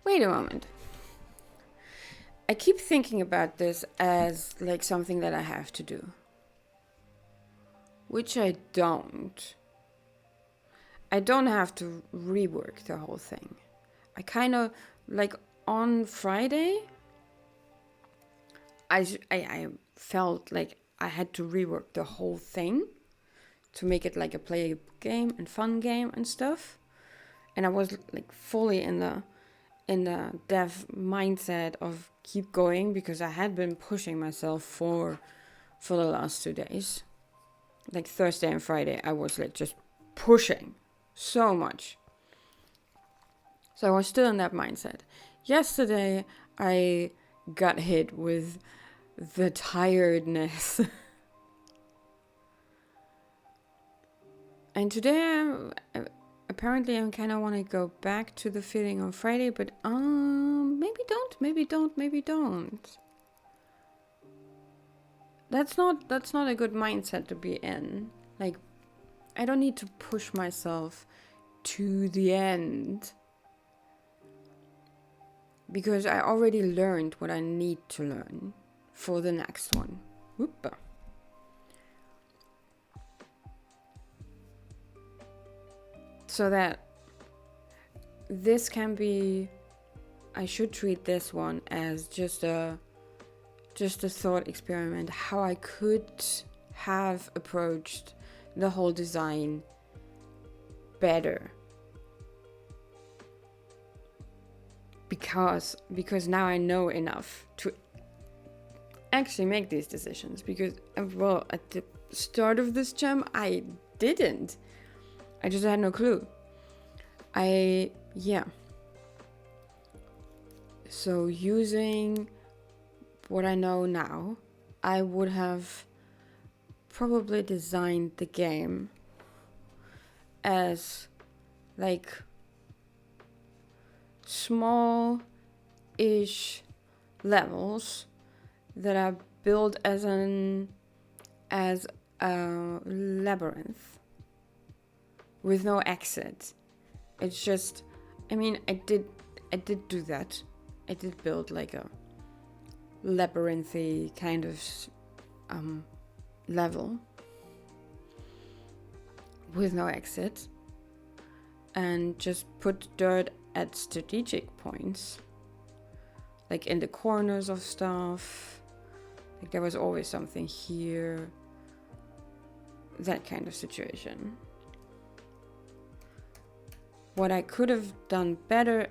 Wait a moment. I keep thinking about this as like something that I have to do, which I don't. I don't have to rework the whole thing. I kind of like on Friday, I felt like I had to rework the whole thing to make it like a playable game and fun game and stuff. And I was like fully in the dev mindset of keep going, because I had been pushing myself for the last 2 days. Like Thursday and Friday, I was like just pushing so much. So I was still in that mindset. Yesterday, I got hit with the tiredness. And today, apparently, I kind of want to go back to the feeling on Friday, but maybe don't. That's not a good mindset to be in. Like, I don't need to push myself to the end, because I already learned what I need to learn for the next one. Whoop. So that this can be, I should treat this one as just a thought experiment, how I could have approached the whole design better. Because now I know enough to actually make these decisions. Because, well, at the start of this jam, I didn't. I just had no clue. So using what I know now, I would have probably designed the game as like small-ish levels that are built as a labyrinth with no exit. It's just, I mean, I did do that. I did build like a labyrinthy kind of level with no exit, and just put dirt at strategic points, like in the corners of stuff. Like there was always something here, that kind of situation. What I could have done better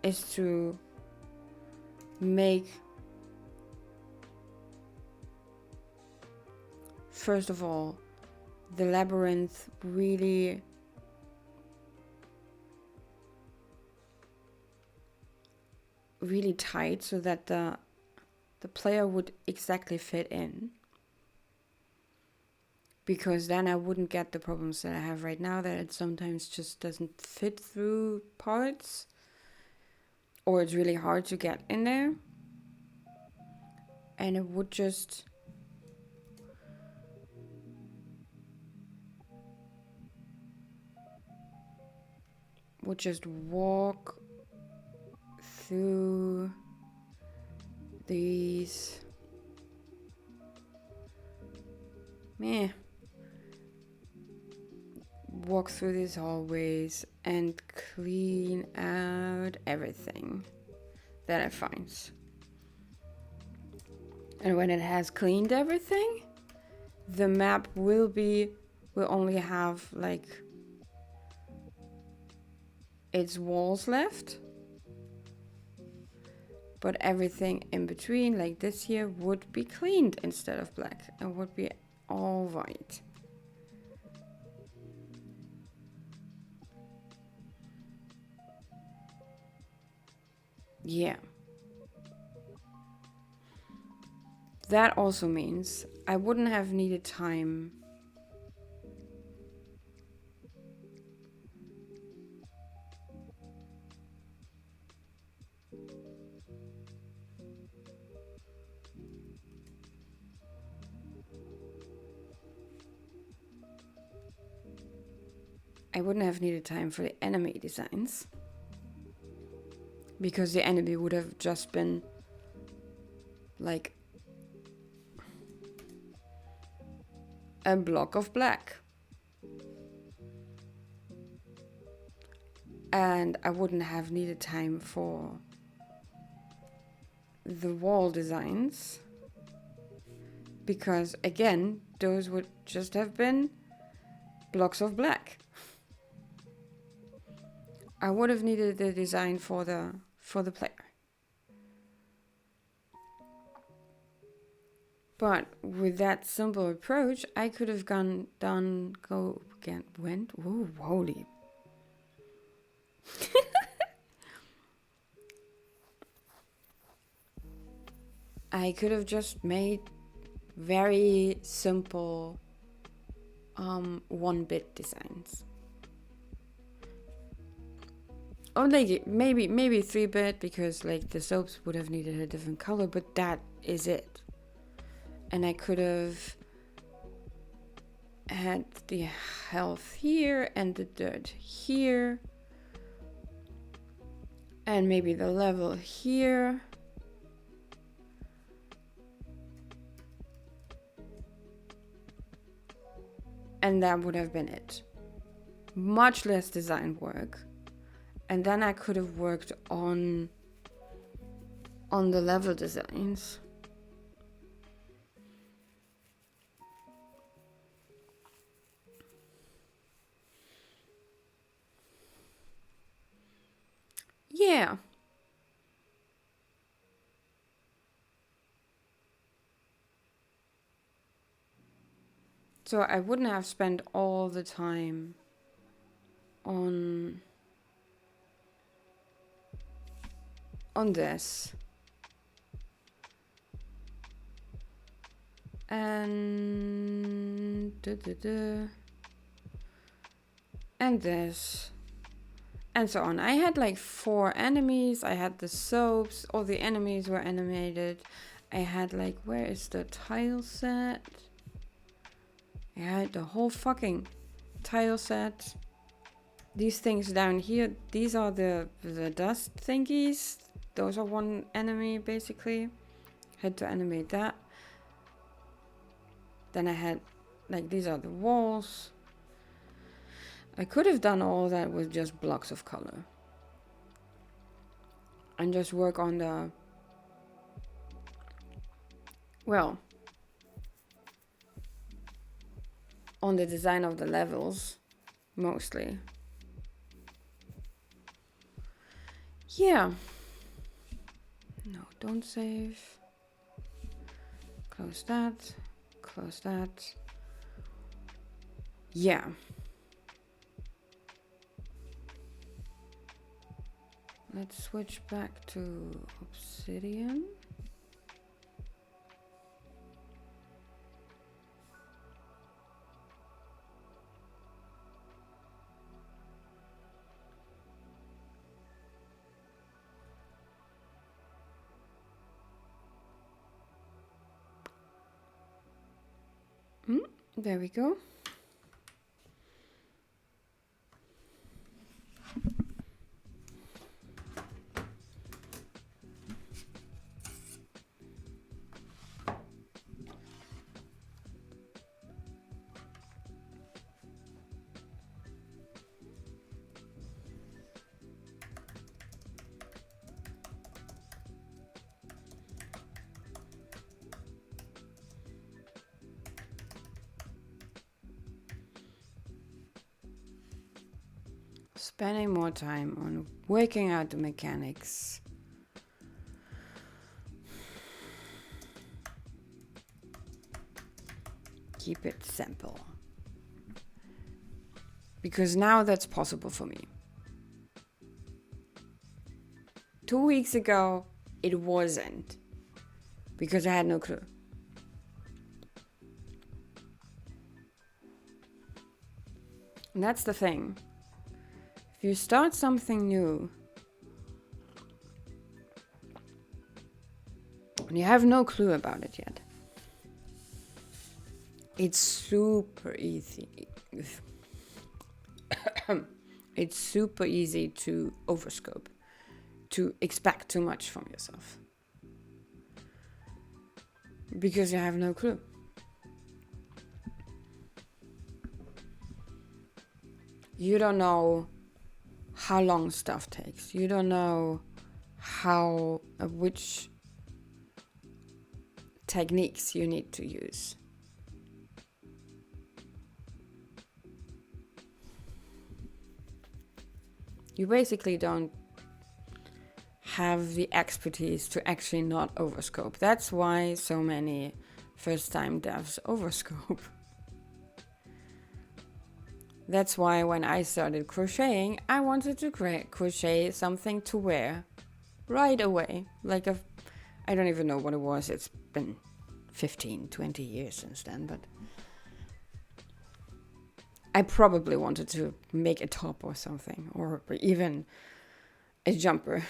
is to make, first of all, the labyrinth really tight, so that the player would exactly fit in. Because then I wouldn't get the problems that I have right now, that it sometimes just doesn't fit through parts, or it's really hard to get in there. And it would just walk through these walk through these hallways and clean out everything that I find. And when it has cleaned everything, the map will only have like its walls left, but everything in between, like this here, would be cleaned instead of black, and would be all white. Yeah. That also means I wouldn't have needed time for the enemy designs, because the enemy would have just been like a block of black. And I wouldn't have needed time for the wall designs, because again, those would just have been blocks of black. I would have needed the design for the player. But with that simple approach, I could have whoa, holy. I could have just made very simple 1-bit designs. Or like maybe 3-bit, because like the soaps would have needed a different color, but that is it. And I could have had the health here and the dirt here. And maybe the level here. And that would have been it. Much less design work. And then I could have worked on the level designs. Yeah. So I wouldn't have spent all the time on this. And and this. And so on. I had like 4 enemies. I had the soaps. All the enemies were animated. I had like, where is the tile set? I had the whole fucking tile set. These things down here, these are the dust thingies. Those are one enemy basically. Had to animate that. Then I had like, these are the walls. I could have done all that with just blocks of color. And just work on the, well, on the design of the levels, mostly. Yeah. No, don't save. Close that. Close that. Yeah. Let's switch back to Obsidian. There we go. Spending more time on working out the mechanics. Keep it simple. Because now that's possible for me. 2 weeks ago, it wasn't. Because I had no clue. And that's the thing. If you start something new and you have no clue about it yet, it's super easy. It's super easy to overscope, to expect too much from yourself. Because you have no clue. You don't know how long stuff takes. You don't know which techniques you need to use. You basically don't have the expertise to actually not overscope. That's why so many first time devs overscope. That's why when I started crocheting, I wanted to crochet something to wear right away. I don't even know what it was. It's been 15, 20 years since then, but I probably wanted to make a top or something, or even a jumper.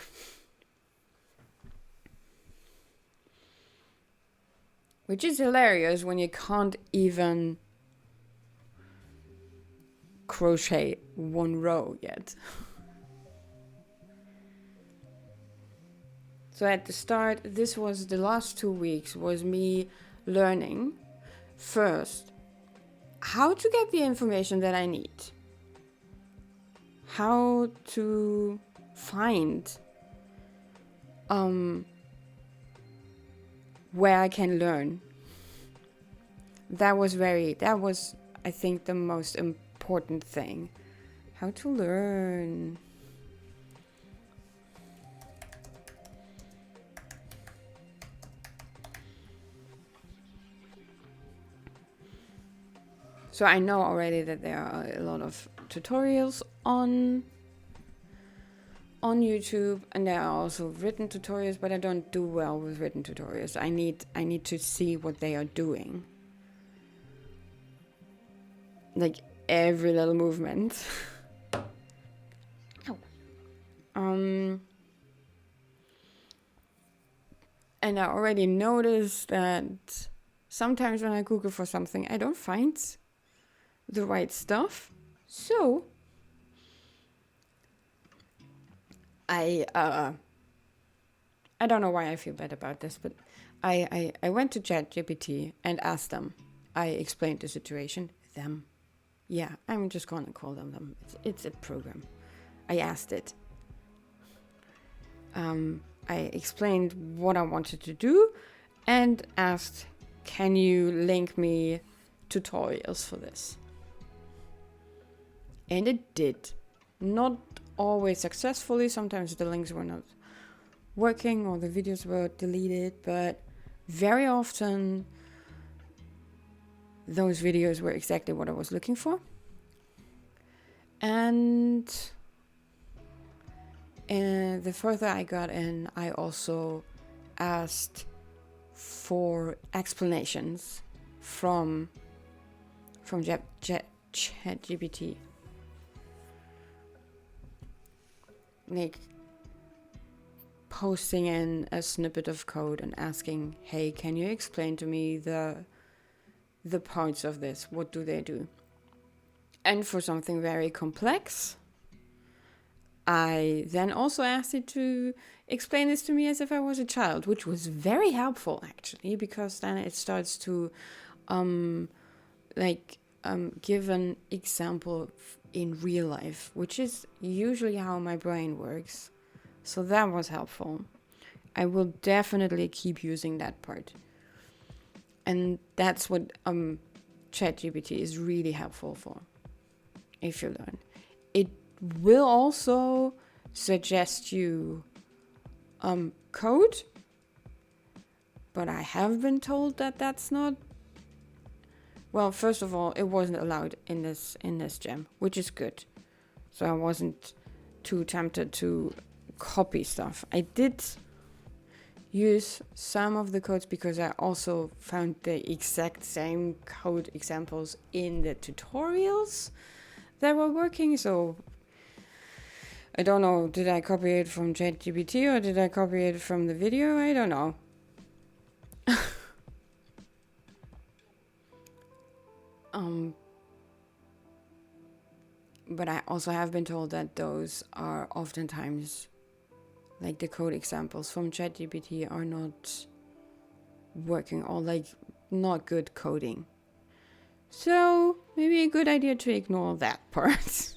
Which is hilarious when you can't even crochet one row yet. So at the start, this was the last 2 weeks, was me learning first how to get the information that I need, how to find where I can learn. That was I think the most important thing. How to learn. So I know already that there are a lot of tutorials on YouTube, and there are also written tutorials, but I don't do well with written tutorials. I need to see what they are doing. Like every little movement. And I already noticed that sometimes when I Google for something, I don't find the right stuff. So I don't know why I feel bad about this, but I went to ChatGPT and asked them. I explained the situation. Them. Yeah, I'm just going to call them. It's a program. I asked it. I explained what I wanted to do and asked, can you link me tutorials for this? And it did. Not always successfully. Sometimes the links were not working or the videos were deleted, but very often those videos were exactly what I was looking for. And the further I got in, I also asked for explanations from ChatGPT. Like posting in a snippet of code and asking, hey, can you explain to me the parts of this? What do they do? And for something very complex, I then also asked it to explain this to me as if I was a child, which was very helpful actually, because then it starts to give an example in real life, which is usually how my brain works. So that was helpful. I will definitely keep using that part. And that's what ChatGPT is really helpful for, if you learn. It will also suggest you code, but I have been told that that's not. Well, first of all, it wasn't allowed in this gem, which is good. So I wasn't too tempted to copy stuff. I did use some of the codes because I also found the exact same code examples in the tutorials that were working. So I don't know, did I copy it from ChatGPT or did I copy it from the video? I don't know. But I also have been told that those are oftentimes, like the code examples from ChatGPT are not working, or like not good coding. So maybe a good idea to ignore that part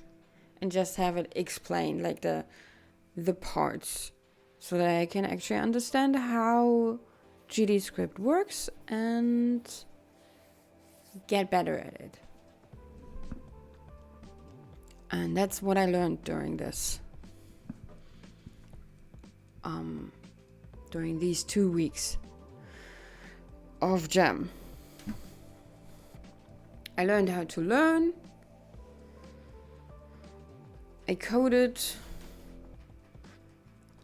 and just have it explained, like the parts, so that I can actually understand how GDScript works and get better at it. And that's what I learned during this. During these 2 weeks of Jam. I learned how to learn. I coded.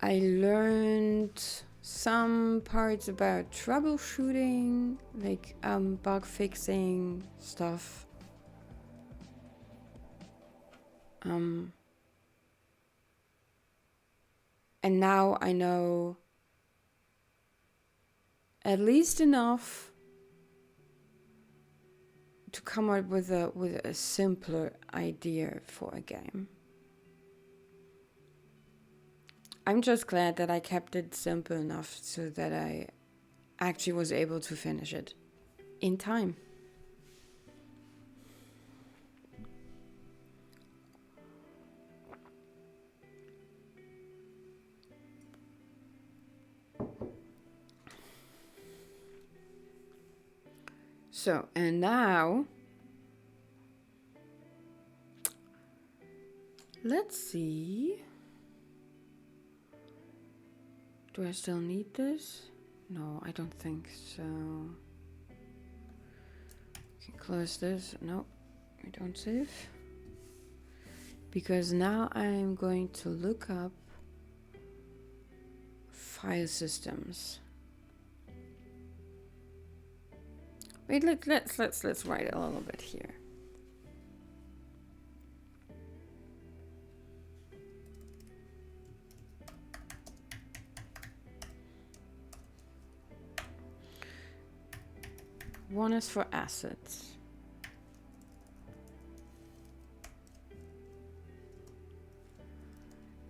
I learned some parts about troubleshooting, like bug fixing stuff. And now I know at least enough to come up with a simpler idea for a game. I'm just glad that I kept it simple enough so that I actually was able to finish it in time. So, and now, let's see. Do I still need this? No, I don't think so. Can close this. No, we don't save. Because now I'm going to look up file systems. Wait, let's write a little bit here. One is for assets.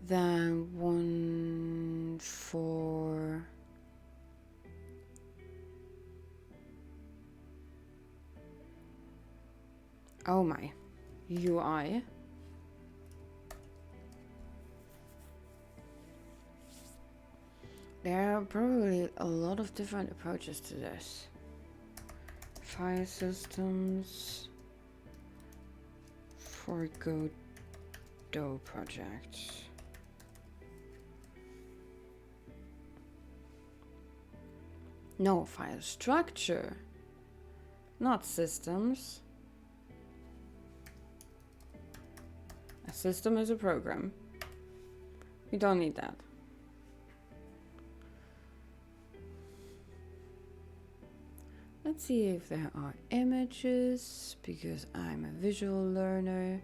Then one for oh my UI. There are probably a lot of different approaches to this. File systems for Godot projects. No, file structure, not systems. A system is a program. We don't need that. Let's see if there are images, because I'm a visual learner.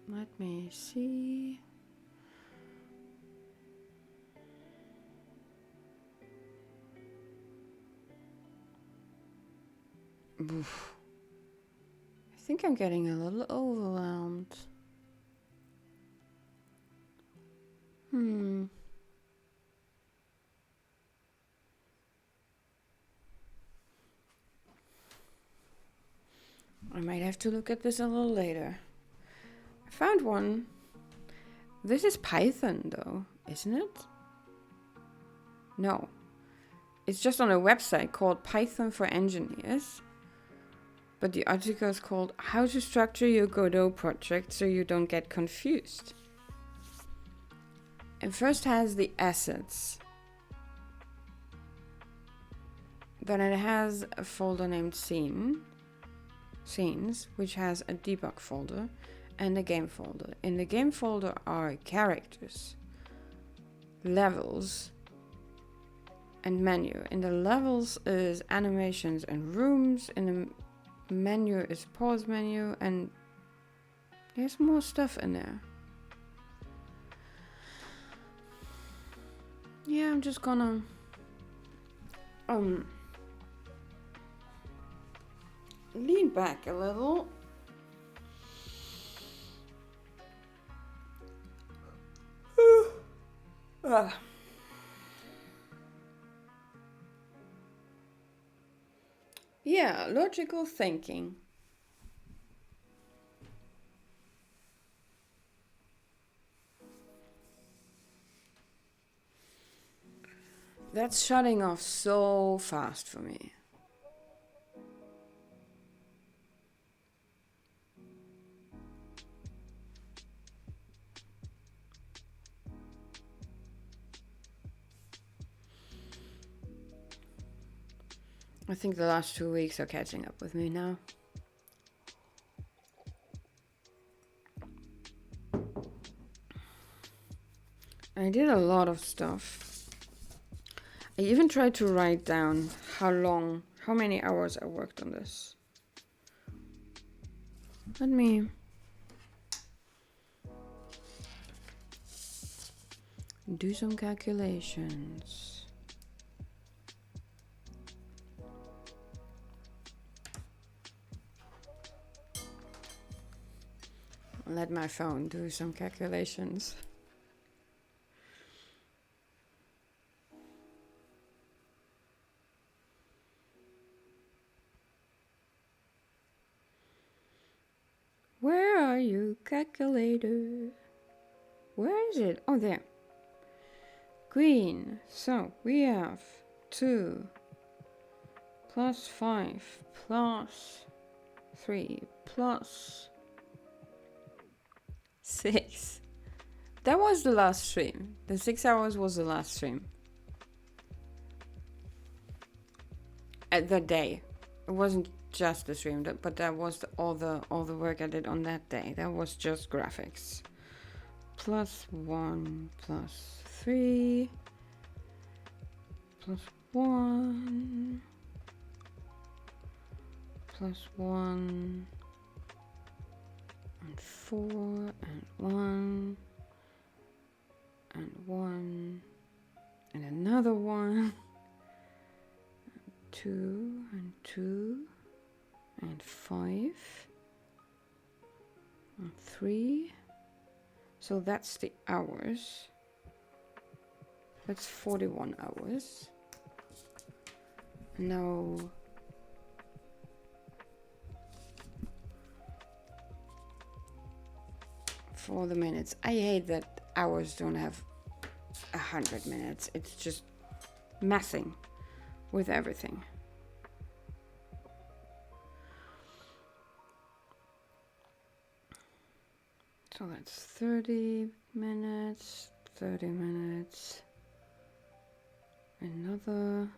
Let me see. Oof. I think I'm getting a little overwhelmed. I might have to look at this a little later. I found one. This is Python though, isn't it? No. It's just on a website called Python for Engineers. But the article is called How to Structure Your Godot Project So You Don't Get Confused. It first has the assets. Then it has a folder named scenes, which has a debug folder and a game folder. In the game folder are characters, levels, and menu. In the levels is animations and rooms. In the menu is pause menu, and there's more stuff in there. Yeah, I'm just gonna lean back a little. Yeah, logical thinking. That's shutting off so fast for me. I think the last 2 weeks are catching up with me now. I did a lot of stuff. I even tried to write down how many hours I worked on this. Let me do some calculations. Let my phone do some calculations. Where are you, calculator? Where is it? Oh, there. Green. So we have 2 plus 5 plus 3 plus 6. That was the last stream. The 6 hours was the last stream. At the day. It wasn't just the stream, but that was all the work I did on that day. That was just graphics. Plus 1 plus 3 plus 1 plus 1 and 4 and 1 and 1 and another 1 and 2 and 2 and 5 and 3. So that's the hours. That's 41 hours. Now for the minutes. I hate that hours don't have 100 minutes. It's just messing with everything. So that's 30 minutes, 30 minutes, another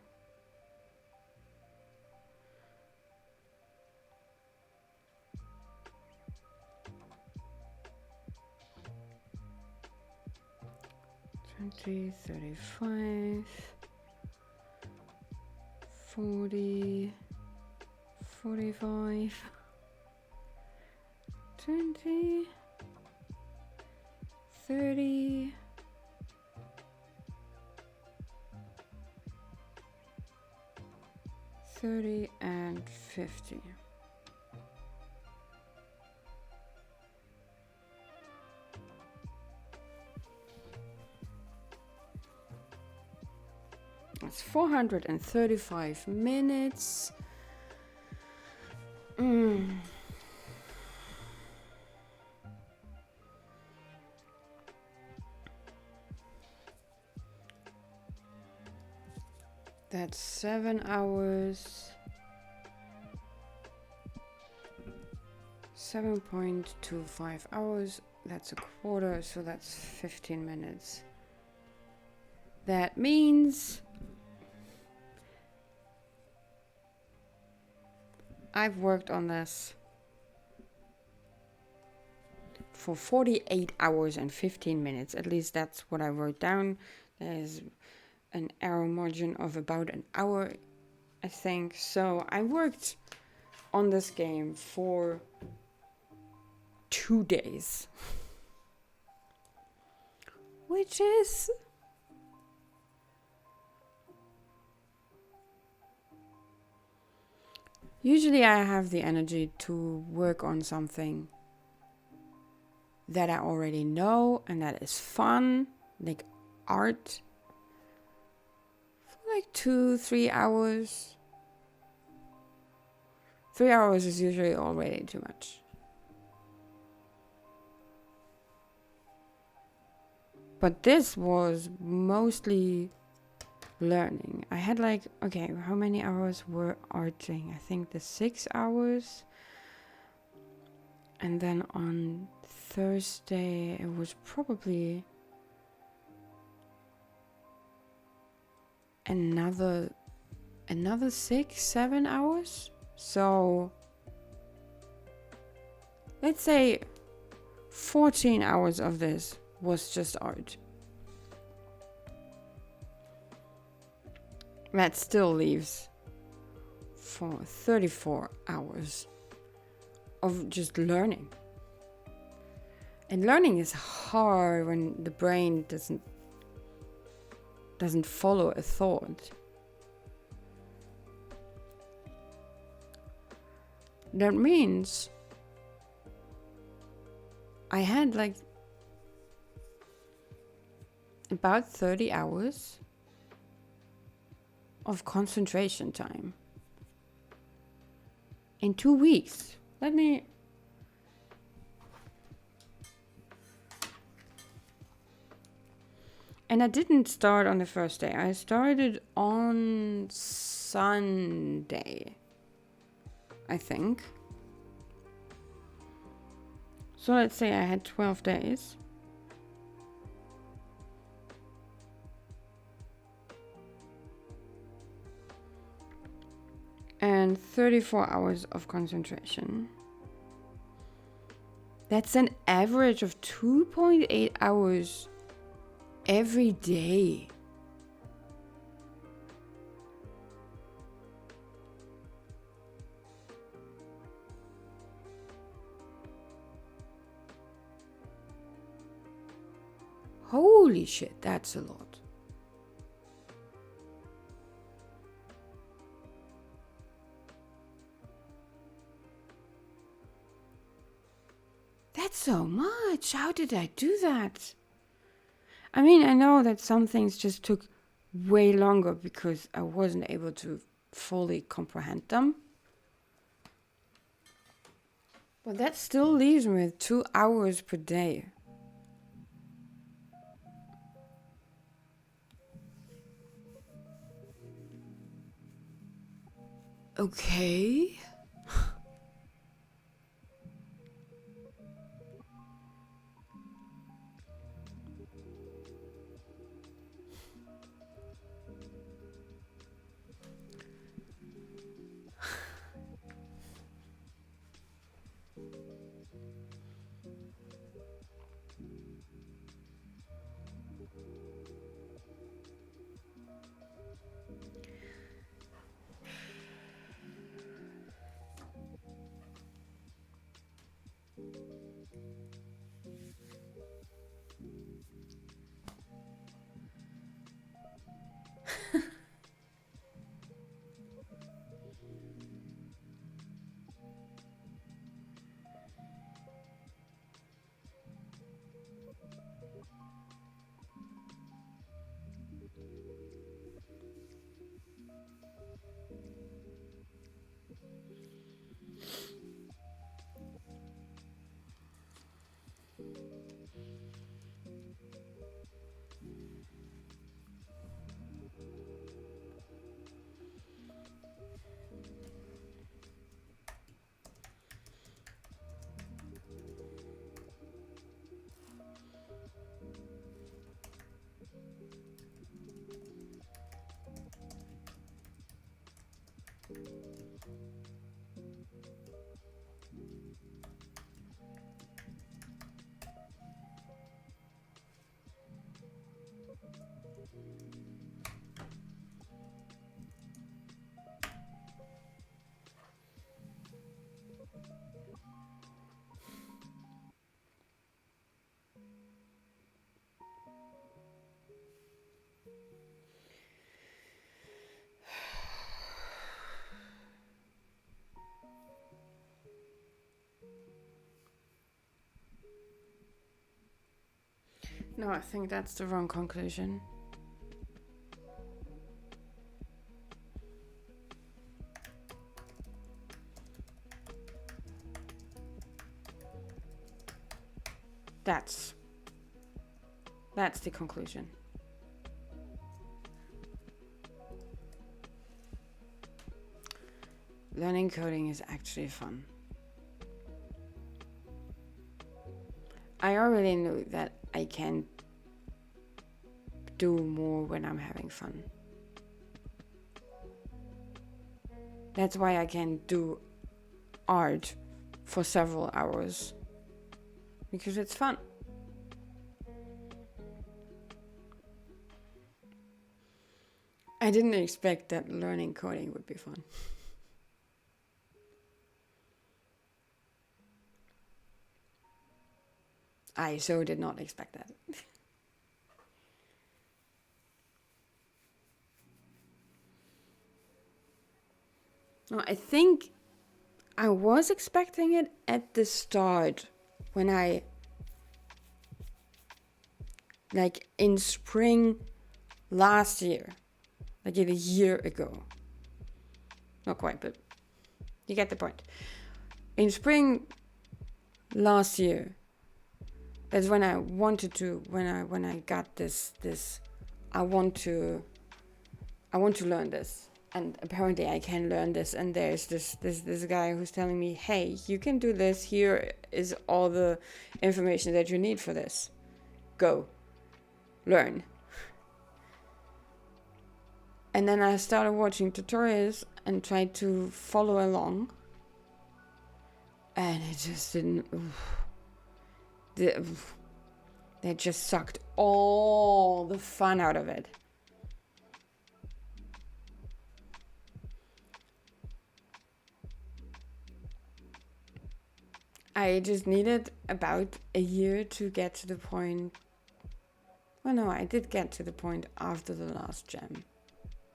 20, 35, 40, 45, 20, 30, 30 and 50. It's 435 minutes. That's 7 hours. 7.25 hours. That's a quarter, so that's 15 minutes. That means I've worked on this for 48 hours and 15 minutes. At least that's what I wrote down. There's an error margin of about an hour, I think. So I worked on this game for 2 days. Which is... Usually I have the energy to work on something that I already know and that is fun, like art, for like 2-3 hours. 3 hours is usually already too much. But this was mostly learning. I had like, okay, how many hours were arting? I think the 6 hours. And then on Thursday, it was probably another 6-7 hours. So let's say 14 hours of this was just art. That still leaves for 34 hours of just learning. And learning is hard when the brain doesn't follow a thought. That means I had like about 30 hours of concentration time in 2 weeks. And I didn't start on the first day. I started on Sunday, I think. So let's say I had 12 days. And 34 hours of concentration. That's an average of 2.8 hours every day. Holy shit, that's a lot. That's so much. How did I do that? I mean, I know that some things just took way longer because I wasn't able to fully comprehend them. But that still leaves me with 2 hours per day. Okay. No, I think that's the wrong conclusion. That's the conclusion. learning coding is actually fun. I already knew that I can do more when I'm having fun. That's why I can do art for several hours. Because it's fun. I didn't expect that learning coding would be fun. I so did not expect that. No, I think I was expecting it at the start when I, like in spring last year, like a year ago. Not quite, but you get the point. In spring last year, that's when I wanted to, when I got this I want to learn this. And apparently I can learn this, and there's this guy who's telling me, hey, you can do this, here is all the information that you need for this. Go. Learn. And then I started watching tutorials and tried to follow along. And it just didn't... They just sucked all the fun out of it. I just needed about a year to get to the point. Well, no, I did get to the point after the last jam.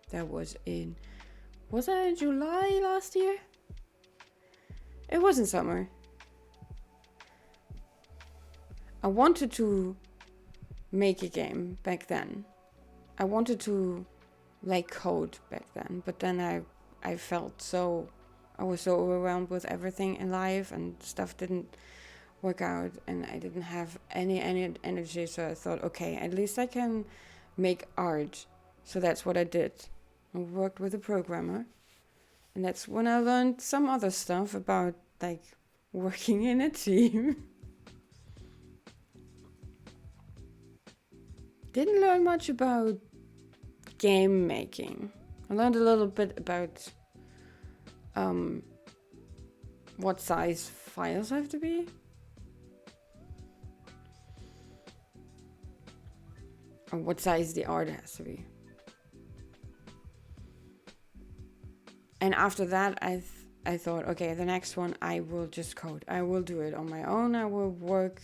That was in July last year? It was in summer. I wanted to make a game back then. I wanted to like code back then, but then I felt so... I was so overwhelmed with everything in life, and stuff didn't work out, and I didn't have any energy, so I thought, okay, at least I can make art. So that's what I did. I worked with a programmer, and that's when I learned some other stuff about like working in a team. Didn't learn much about game making. I learned a little bit about what size files have to be. Or what size the art has to be. And after that, I thought, okay, the next one I will just code. I will do it on my own. I will work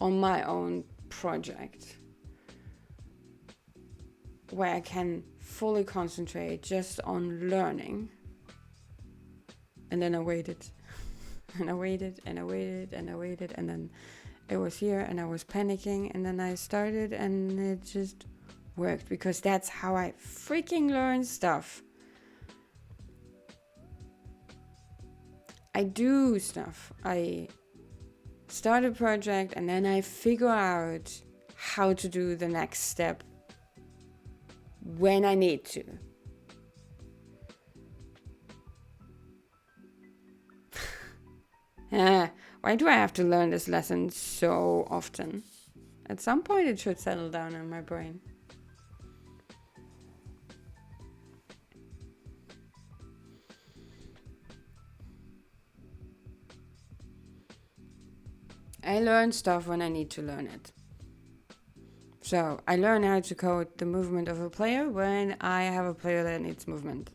on my own project where I can fully concentrate just on learning. And then I waited. And I waited and I waited and I waited, and then it was here and I was panicking, and then I started and it just worked, because that's how I freaking learn stuff. I do stuff. I start a project and then I figure out how to do the next step when I need to. Why do I have to learn this lesson so often? At some point it should settle down in my brain. I learn stuff when I need to learn it. So I learn how to code the movement of a player when I have a player that needs movement.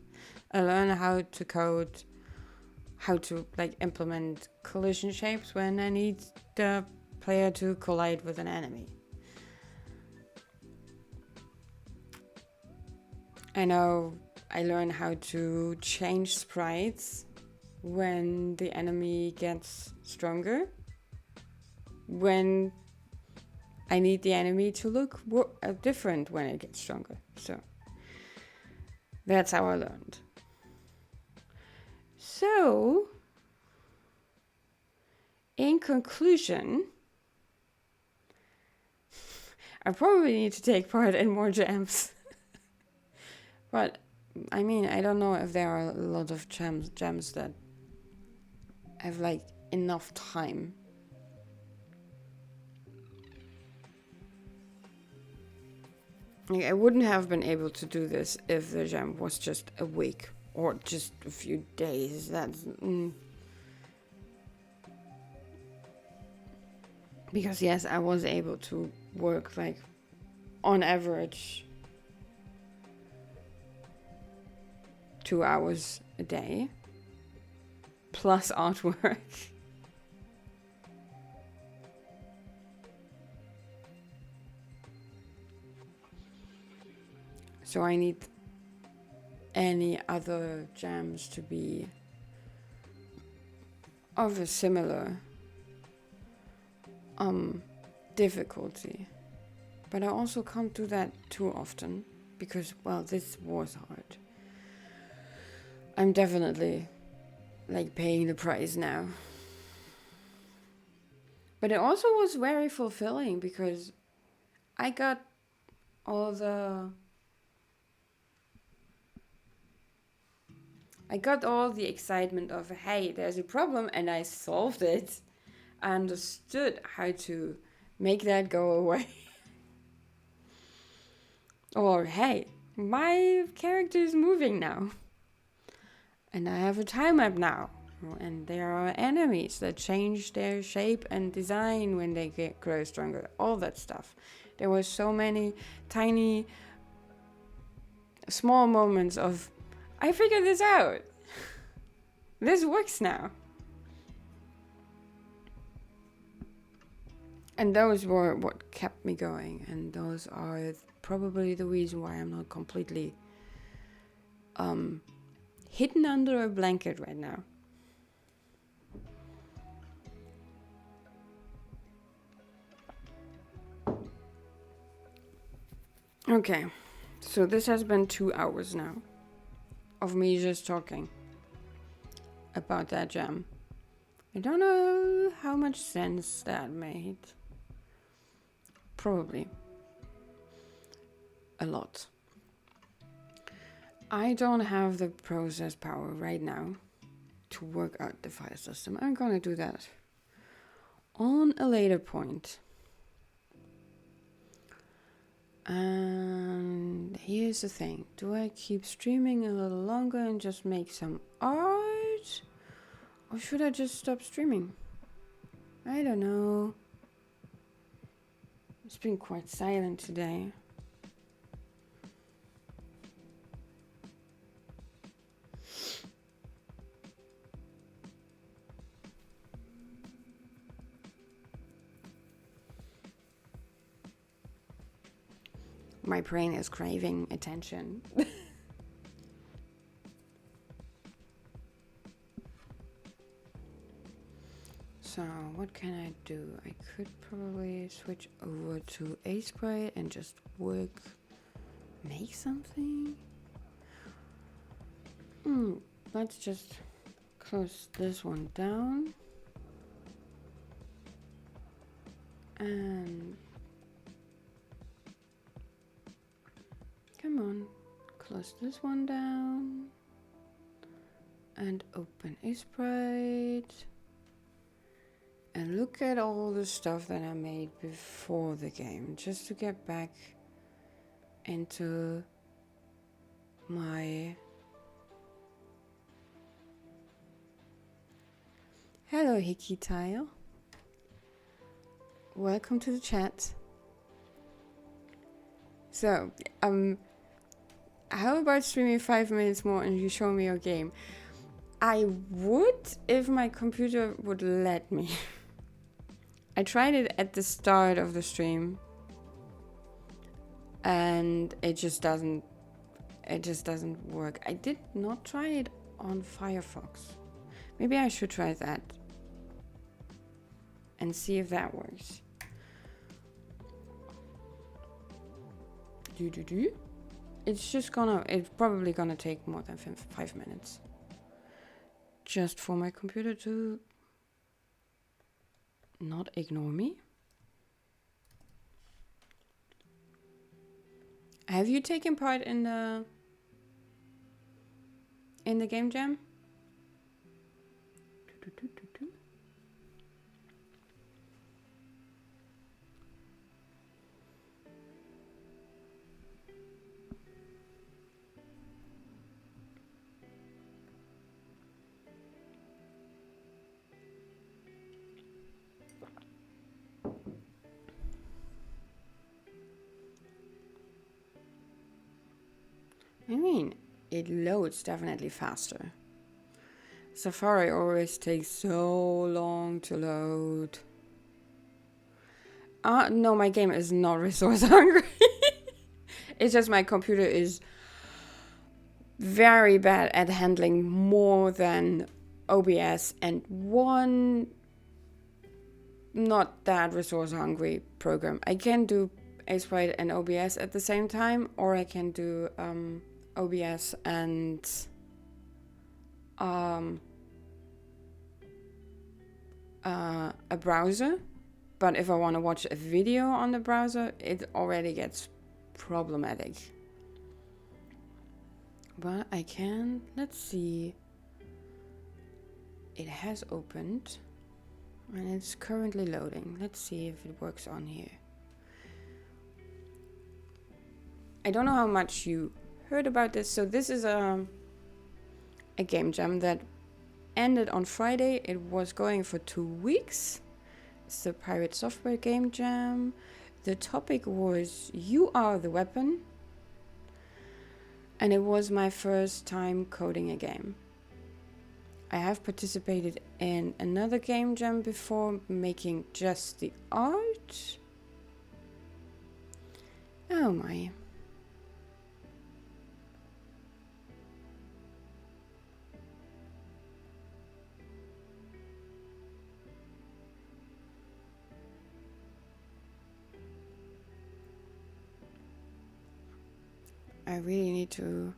I learn how to code, how to like implement collision shapes when I need the player to collide with an enemy. I know I learn how to change sprites when the enemy gets stronger, when I need the enemy to look different when it gets stronger. So that's how I learned. So, in conclusion, I probably need to take part in more jams. But I mean, I don't know if there are a lot of jams that have like enough time. Like, I wouldn't have been able to do this if the jam was just a week or just a few days. That's because yes, I was able to work like on average 2 hours a day plus artwork. So I need any other jams to be of a similar difficulty. But I also can't do that too often because, well, this was hard. I'm definitely like paying the price now. But it also was very fulfilling because I got all the excitement of, hey, there's a problem and I solved it. I understood how to make that go away. Or, hey, my character is moving now. And I have a time map now. And there are enemies that change their shape and design when they grow stronger. All that stuff. There were so many tiny, small moments of, I figured this out. This works now. And those were what kept me going. And those are probably the reason why I'm not completely hidden under a blanket right now. Okay, so this has been 2 hours now of me just talking about that jam. I don't know how much sense that made. Probably a lot. I don't have the process power right now to work out the file system. I'm gonna do that on a later point. And here's the thing. Do I keep streaming a little longer and just make some art? Or should I just stop streaming? I don't know. It's been quite silent today. My brain is craving attention. So what can I do? I could probably switch over to Aseprite and just make something. Let's just close this one down. And come on, close this one down. And open Aseprite. And look at all the stuff that I made before the game, just to get back into my... Hello, Hickey Tile. Welcome to the chat. So, how about streaming 5 minutes more and you show me your game? I would if my computer would let me. I tried it at the start of the stream and it just doesn't work. I did not try it on Firefox. Maybe I should try that and see if that works. It's probably gonna take more than 5 minutes. Just for my computer to not ignore me. Have you taken part in the in the game jam. I mean, it loads definitely faster. Safari always takes so long to load. No, my game is not resource hungry. It's just my computer is very bad at handling more than OBS and one not that resource hungry program. I can do Aseprite and OBS at the same time, or I can do OBS and a browser. But if I want to watch a video on the browser, it already gets problematic. But I can, let's see. It has opened and it's currently loading. Let's see if it works on here. I don't know how much you heard about this. So this is a game jam that ended on Friday. It was going for 2 weeks. It's the PirateSoftwareGameJam. The topic was "You Are the Weapon." And it was my first time coding a game. I have participated in another game jam before, making just the art. Oh my. I really need to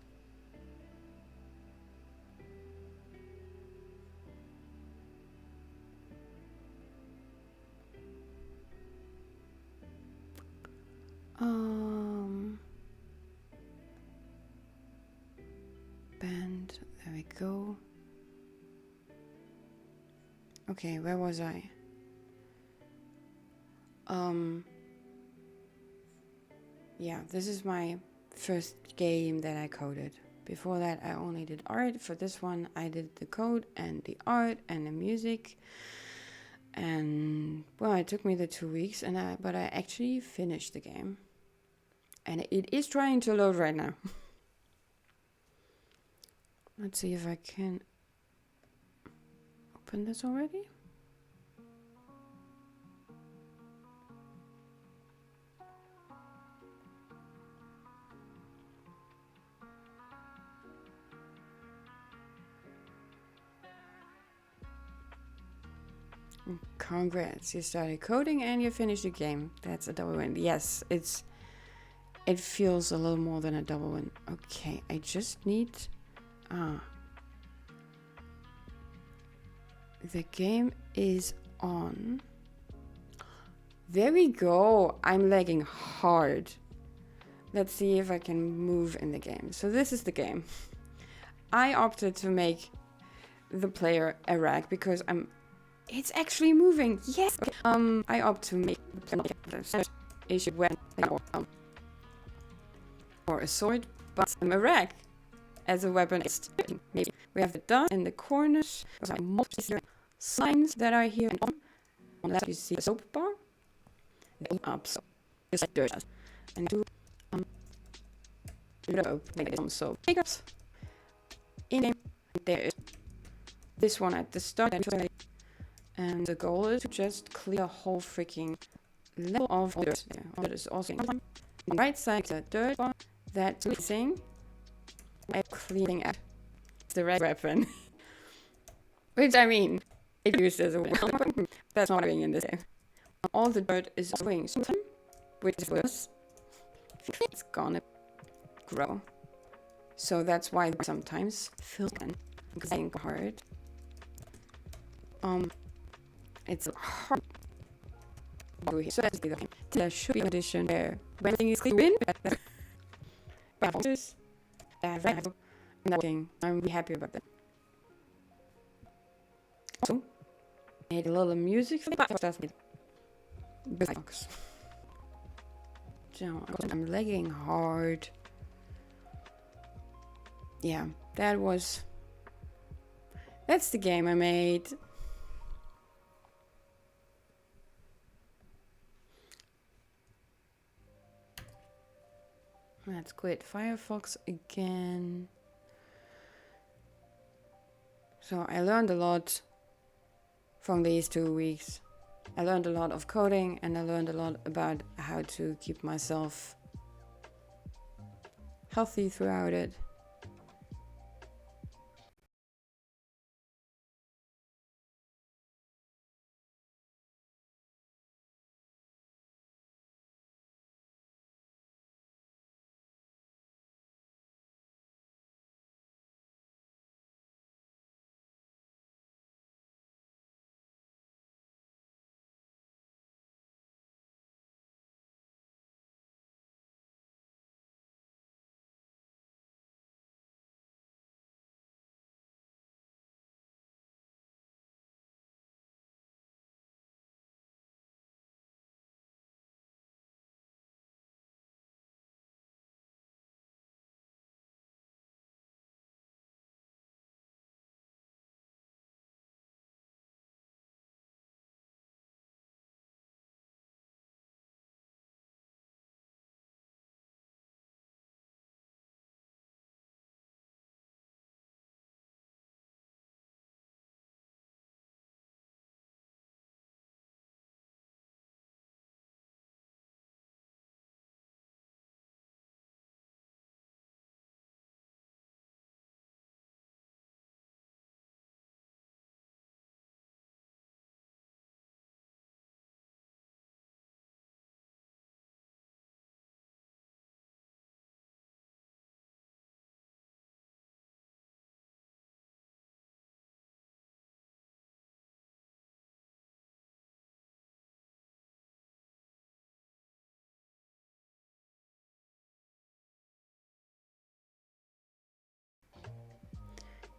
band, there we go. Okay, where was I? Yeah, this is my first game that I coded. Before that I only did art. For this one I did the code and the art and the music. And well, it took me the 2 weeks, but I actually finished the game. And it is trying to load right now. Let's see if I can open this already. Congrats, you started coding and you finished the game. That's a double win. Yes, it feels a little more than a double win. Okay, I just need the game is on. There we go. I'm lagging hard. Let's see if I can move in the game. So this is the game. I opted to make the player Iraq because it's actually moving. Yes. I opt to make the player issue when or a sword, but I'm Iraq as a weapon. Maybe we have the dust in the corners. There are multiple signs that are here. On left you see a soap bar. Up so just like dirt and do make some soap. Pickups in game. There is this one at the start. And the goal is to just clear a whole freaking level of dirt. That is also on the right side, the dirt bar that's missing. I'm cleaning up the red weapon. Which I mean, it used as a weapon. That's not being in this game. All the dirt is going sometime, which is it's gonna grow. So that's why sometimes feels hard. It's hard. So that's the game. There should be an addition where when things is clean, working. I'm really happy about that. Also, I made a little music for the podcast. So I'm lagging hard. Yeah, that's the game I made. Let's quit Firefox again. So I learned a lot from these 2 weeks. I learned a lot of coding, and I learned a lot about how to keep myself healthy throughout it.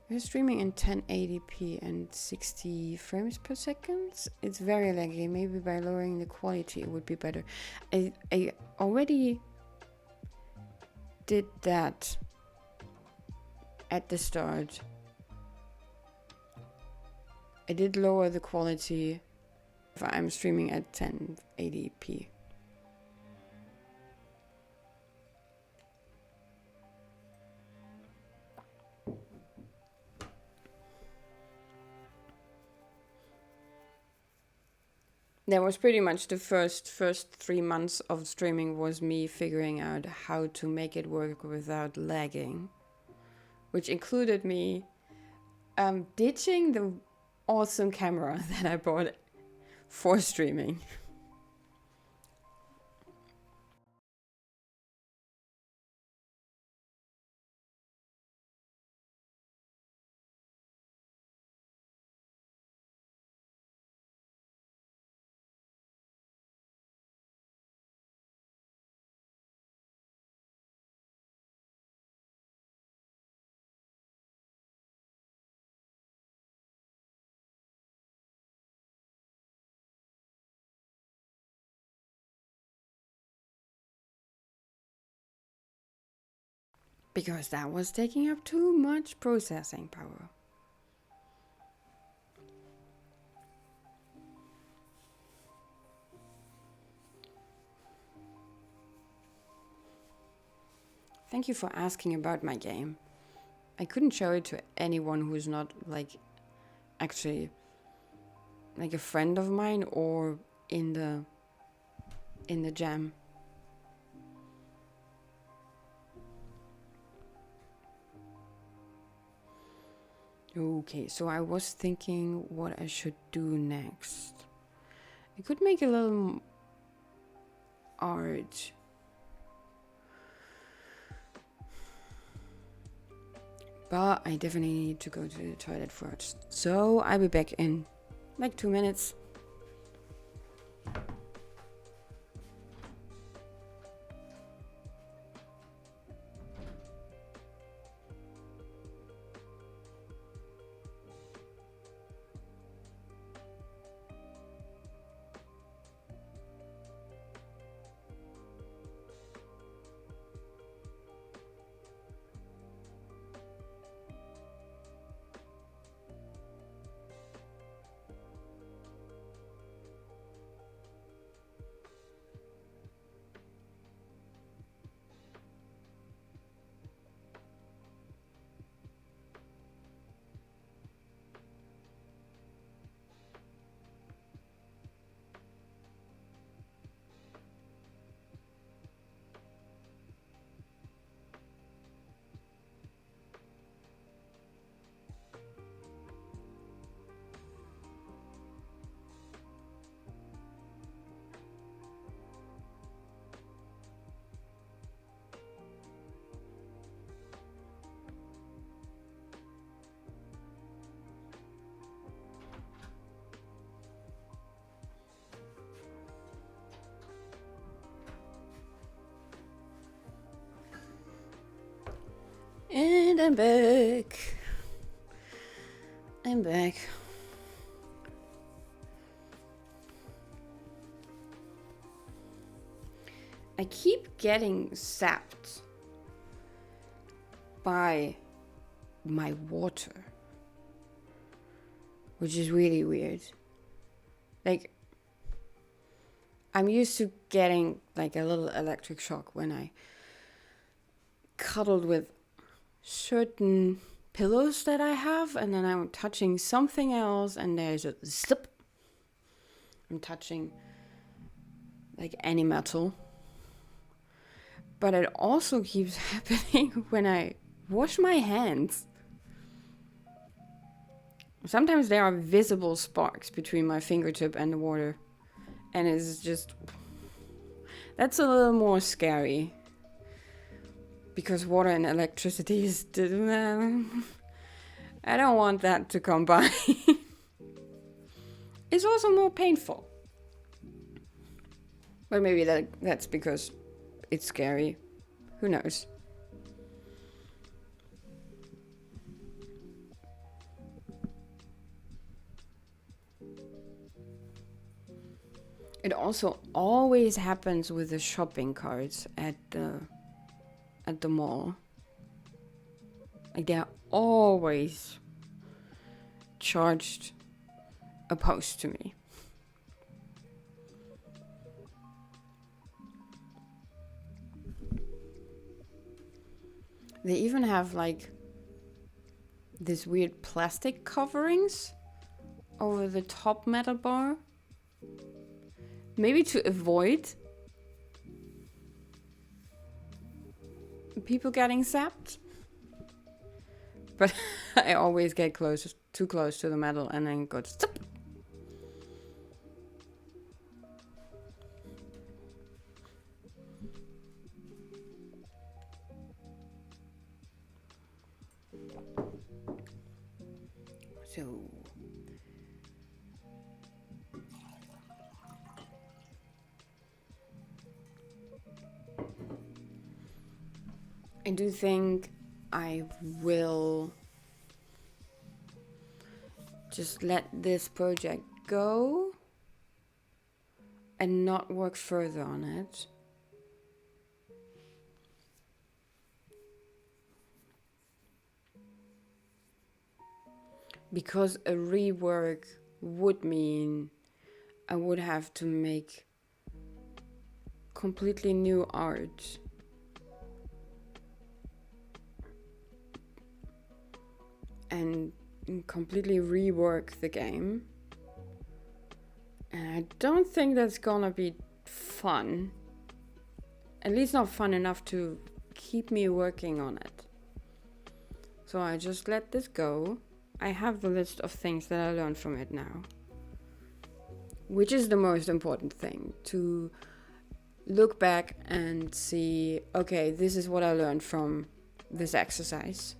We're streaming in 1080p and 60 frames per second. It's very laggy. Maybe by lowering the quality it would be better. I already did that at the start. I did lower the quality if I'm streaming at 1080p. That was pretty much the first 3 months of streaming was me figuring out how to make it work without lagging, which included me ditching the awesome camera that I bought for streaming. Because that was taking up too much processing power. Thank you for asking about my game. I couldn't show it to anyone who's not actually a friend of mine or in the jam. Okay, so I was thinking what I should do next. I could make a little art. But I definitely need to go to the toilet first. So I'll be back in 2 minutes. I'm back. I'm back. I keep getting zapped by my water, which is really weird. Like, I'm used to getting like a little electric shock when I cuddled with certain pillows that I have, and then I'm touching something else and there's a slip. I'm touching like any metal. But it also keeps happening when I wash my hands. Sometimes there are visible sparks between my fingertip and the water. And it's just... That's a little more scary. Because water and electricity is... I don't want that to come by. It's also more painful. But maybe that's because it's scary. Who knows? It also always happens with the shopping carts at the mall. Like they're always charged opposed to me. They even have like this weird plastic coverings over the top metal bar. Maybe to avoid people getting zapped. But I always get too close to the metal and then go zap. So I do think I will just let this project go and not work further on it. Because a rework would mean I would have to make completely new art. And completely rework the game. And I don't think that's gonna be fun. At least not fun enough to keep me working on it. So I just let this go. I have the list of things that I learned from it now. Which is the most important thing. To look back and see, okay, this is what I learned from this exercise.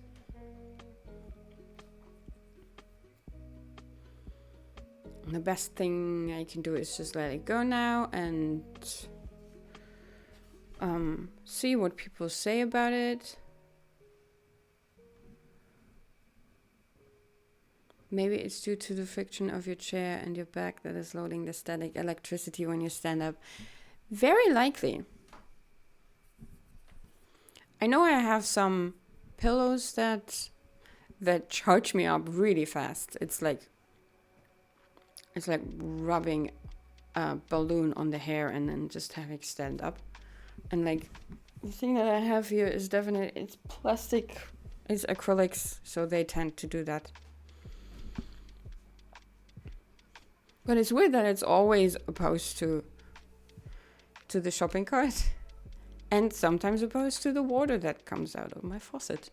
The best thing I can do is just let it go now and see what people say about it. Maybe it's due to the friction of your chair and your back that is loading the static electricity when you stand up. Very likely. I know I have some pillows that charge me up really fast. It's like rubbing a balloon on the hair and then just having it stand up. And like the thing that I have here is definitely, it's plastic, it's acrylics, so they tend to do that. But it's weird that it's always opposed to the shopping cart and sometimes opposed to the water that comes out of my faucet.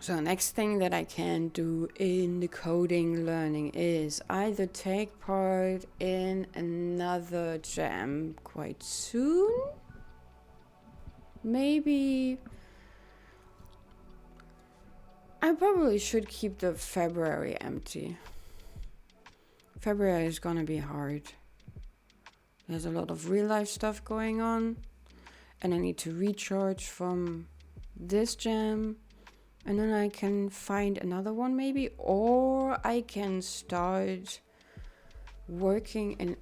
So next thing that I can do in the coding learning is either take part in another jam quite soon. Maybe I probably should keep the February empty. February is gonna be hard. There's a lot of real life stuff going on. And I need to recharge from this jam. And then I can find another one maybe. Or I can start working in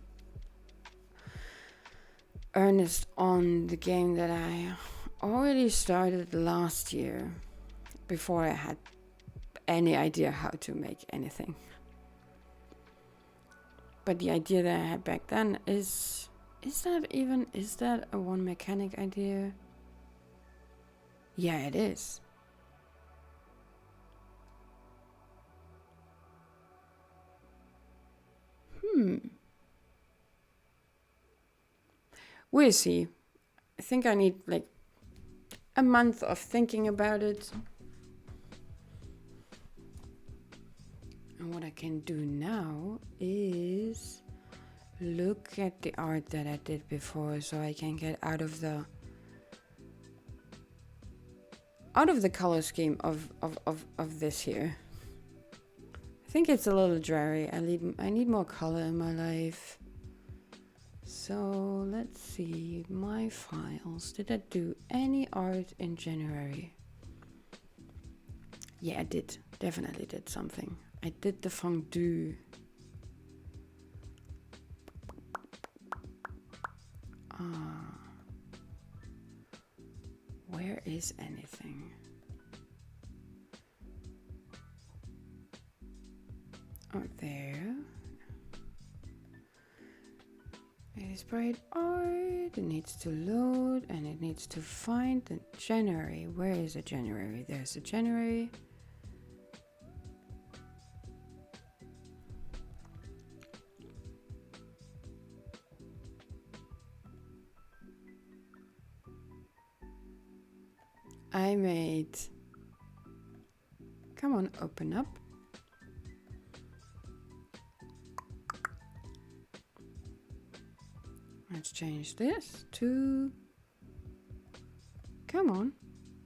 earnest on the game that I already started last year. Before I had any idea how to make anything. But the idea that I had back then is that a one mechanic idea? Yeah, it is. We'll see. I think I need like a month of thinking about it. And what I can do now is look at the art that I did before, so I can get out of the color scheme of this here. I think it's a little dreary. I need more color in my life. So let's see my files. Did I do any art in January? Yeah, I did. Definitely did something. I did the fondue. Where is anything? Oh, there. It is bright art. It needs to load and it needs to find the January. Where is the January? There's the January. I made... Come on, open up. Let's change this to... Come on,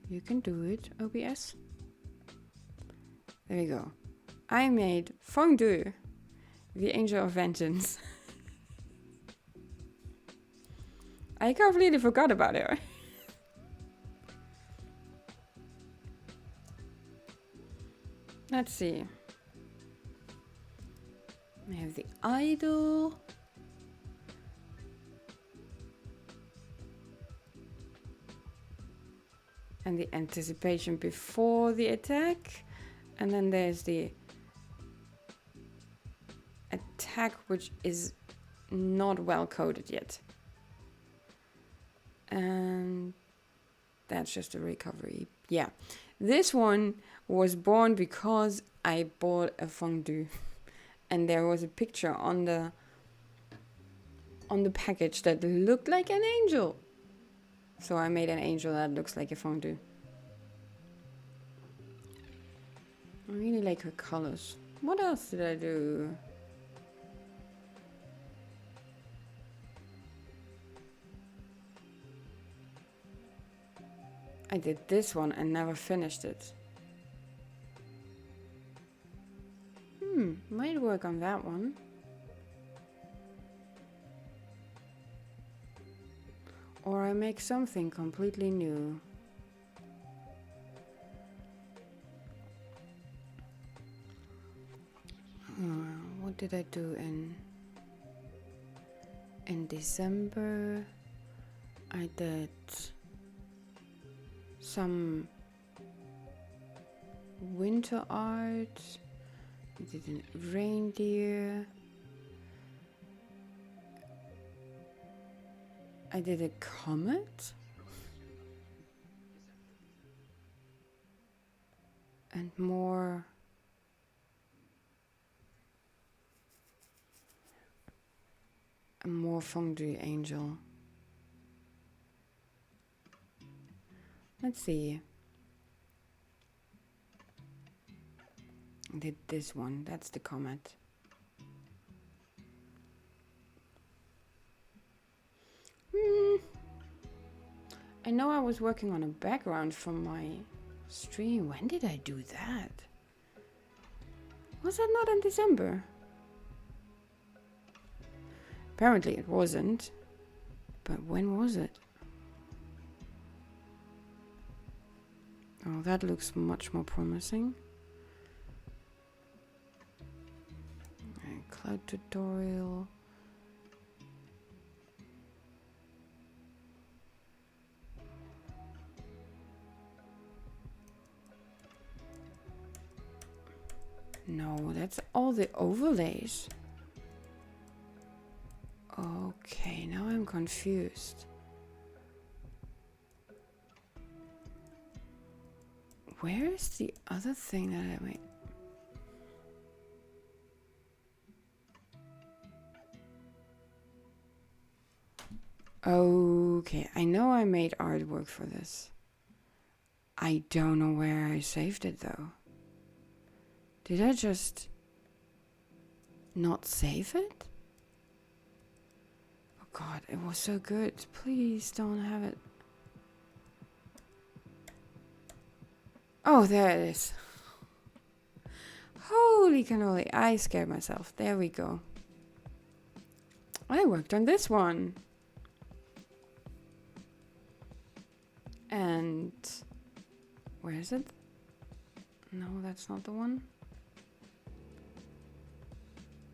you can do it, OBS. There we go. I made Fondue, the Angel of Vengeance. I completely forgot about it. Let's see. We have the idol. And the anticipation before the attack. And then there's the attack, which is not well coded yet. And that's just a recovery. Yeah. This one was born because I bought a fondue. And there was a picture on the package that looked like an angel. So I made an angel that looks like a fondue. I really like her colors. What else did I do? I did this one and never finished it. Might work on that one. Or I make something completely new. What did I do in December? I did some winter art. I did a reindeer. I did a comet. And more fondue angel. Let's see. I did this one. That's the comet. I know I was working on a background for my stream. When did I do that? Was that not in December? Apparently it wasn't. But when was it? Oh, that looks much more promising. Okay, cloud tutorial. No, that's all the overlays. Okay, now I'm confused. Where is the other thing that I made? Okay, I know I made artwork for this. I don't know where I saved it though. Did I just not save it? Oh god, it was so good. Please don't have it. Oh, there it is. Holy cannoli, I scared myself. There we go. I worked on this one. And where is it? No, that's not the one.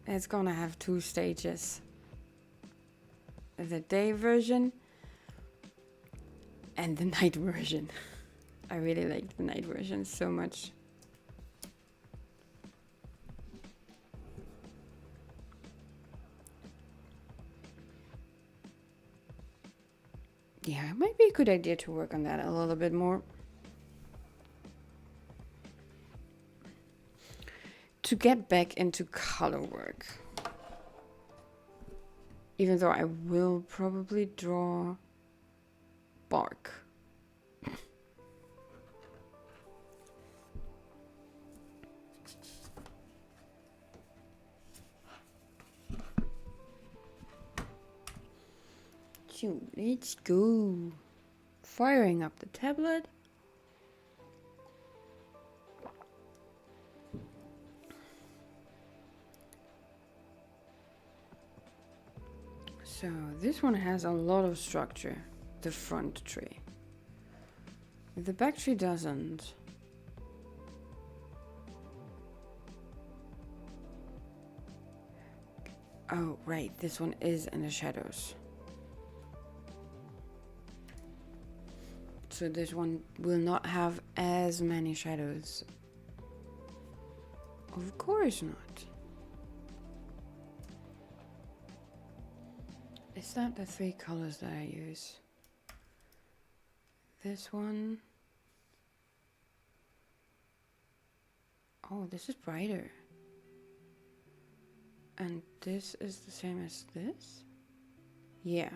It's gonna have 2 stages. The day version and the night version. I really like the night version so much. Yeah, it might be a good idea to work on that a little bit more. To get back into color work. Even though I will probably draw bark. So let's go. Firing up the tablet. So this one has a lot of structure, the front tree. The back tree doesn't. Oh, right, this one is in the shadows. So this one will not have as many shadows. Of course not. Is that the 3 colors that I use? This one. Oh, this is brighter. And this is the same as this? Yeah.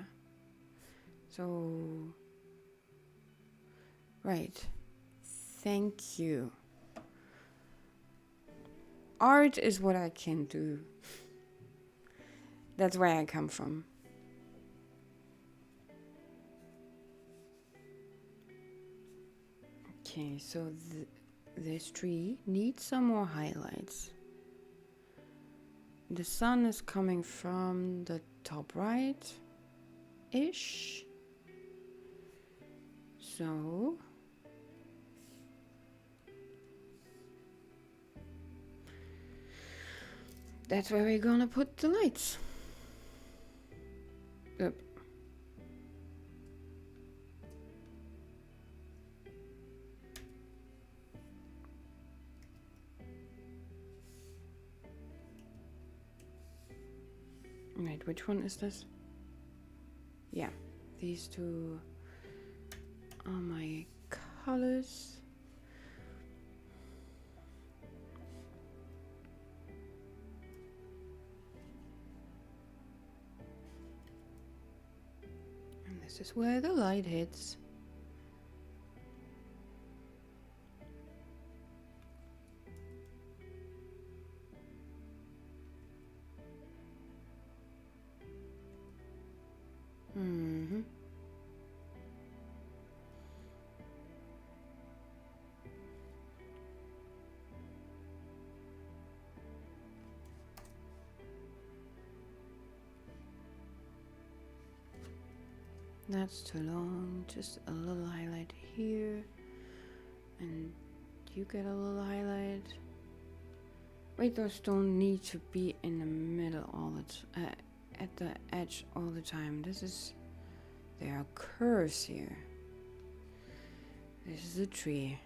So... Right. Thank you. Art is what I can do. That's where I come from. Okay, so this tree needs some more highlights. The sun is coming from the top right-ish. So... that's where we're gonna put the lights. Yep. Wait, which one is this? Yeah, these 2 are my colors. And this is where the light hits. Mm-hmm. That's too long. Just a little highlight here. And you get a little highlight. Wait, those don't need to be in the middle all the time. At the edge all the time. There are curves here. This is a tree.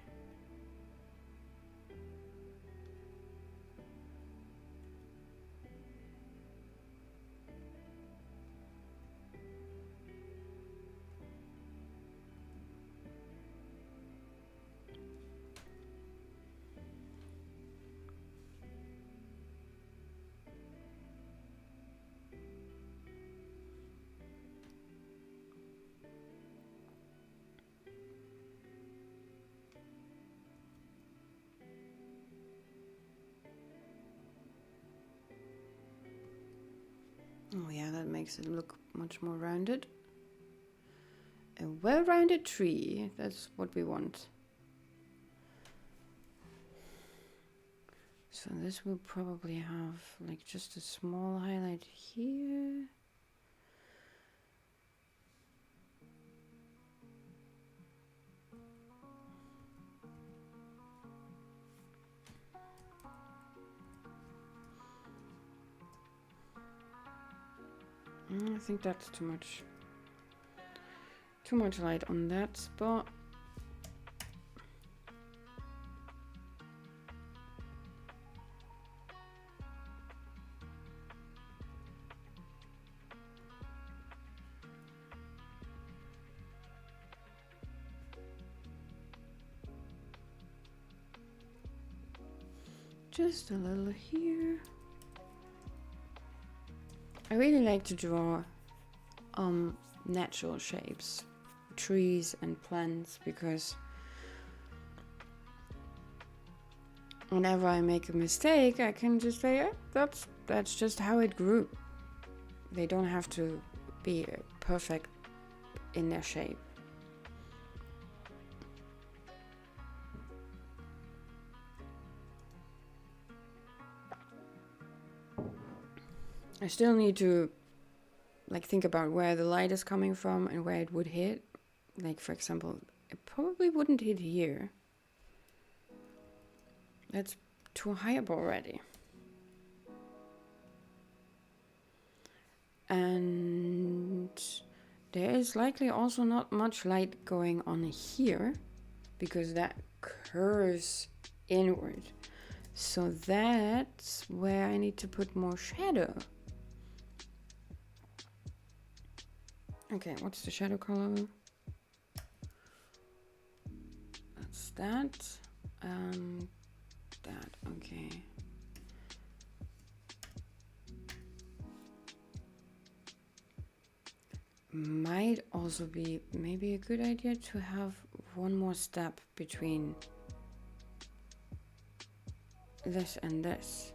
Oh yeah, that makes it look much more rounded. A well-rounded tree, that's what we want. So this will probably have like just a small highlight here. I think that's too much. Too much light on that spot. Just a little here. I really like to draw natural shapes, trees and plants, because whenever I make a mistake, I can just say, that's just how it grew. They don't have to be perfect in their shape. I still need to like think about where the light is coming from and where it would hit. Like for example, it probably wouldn't hit here. That's too high up already. And there is likely also not much light going on here because that curves inward. So that's where I need to put more shadow. Okay, what's the shadow color? That's that. That, okay. Might also be maybe a good idea to have one more step between this and this.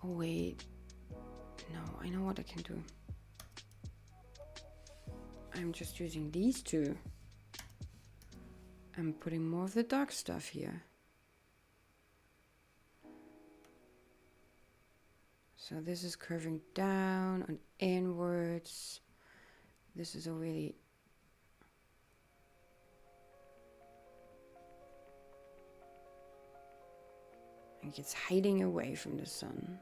Oh wait, no, I know what I can do. I'm just using these two. I'm putting more of the dark stuff here. So this is curving down and inwards. This is a really like it's hiding away from the sun.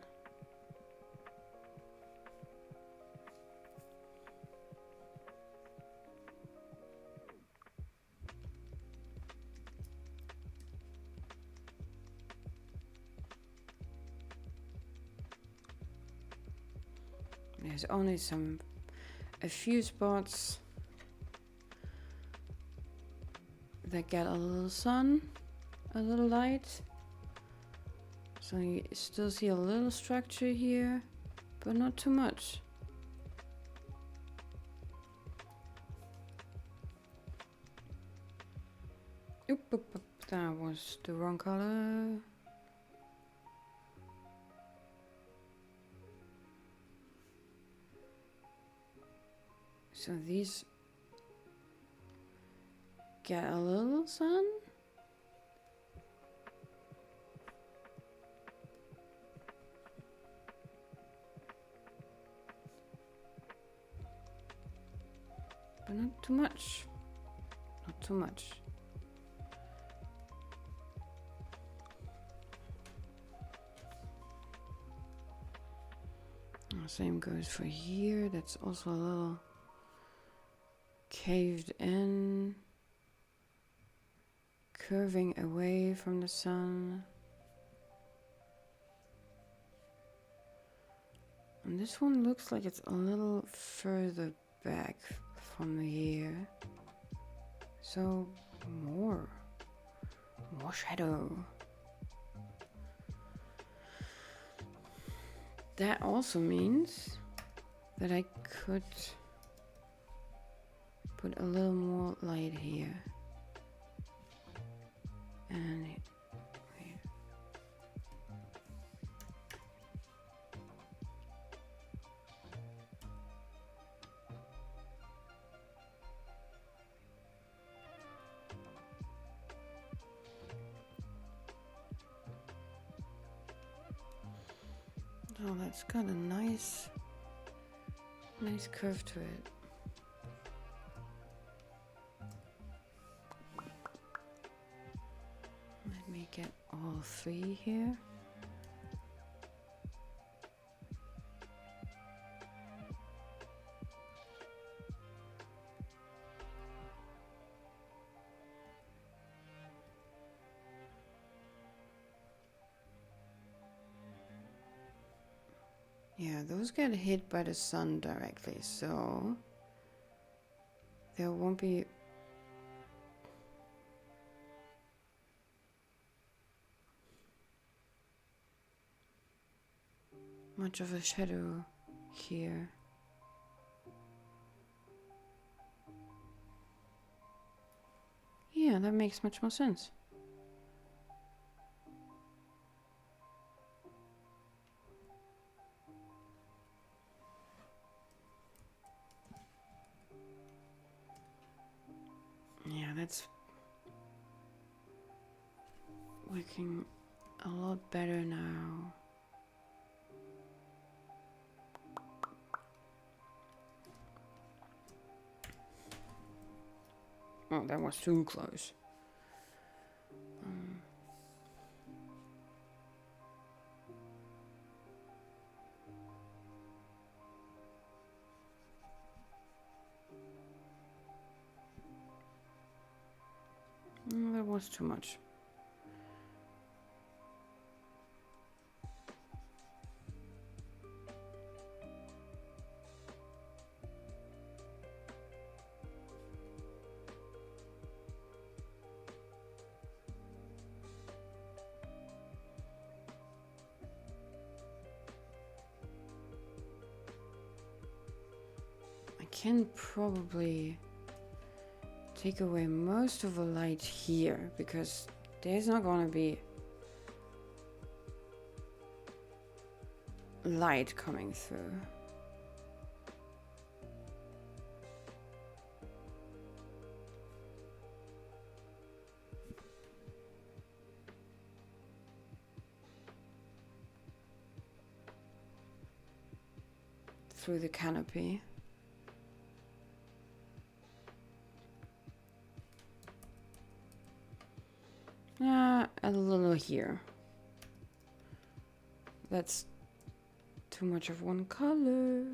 There's only a few spots that get a little sun, a little light. So you still see a little structure here, but not too much. Oop, that was the wrong color. So these get a little sun. But not too much. Not too much. Same goes for here. That's also a little caved in, curving away from the sun. And this one looks like it's a little further back from here. So more shadow. That also means that I could put a little more light here. And here. Oh, that's got a nice curve to it. Let me get all three here. Yeah, those get hit by the sun directly, so there won't be much of a shadow here. Yeah, that makes much more sense. Yeah, that's working a lot better now. Oh, that was too close. That was too much. I can probably take away most of the light here because there's not gonna be light coming through. Through the canopy. A little here. That's too much of one color.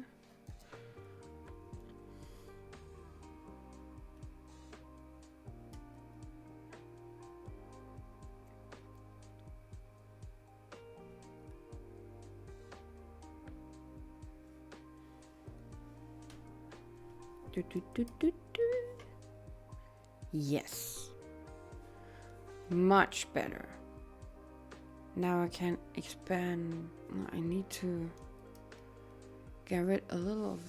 Do, do, do, do, do. Yes. Much better. Now I can expand. I need to get rid a little of,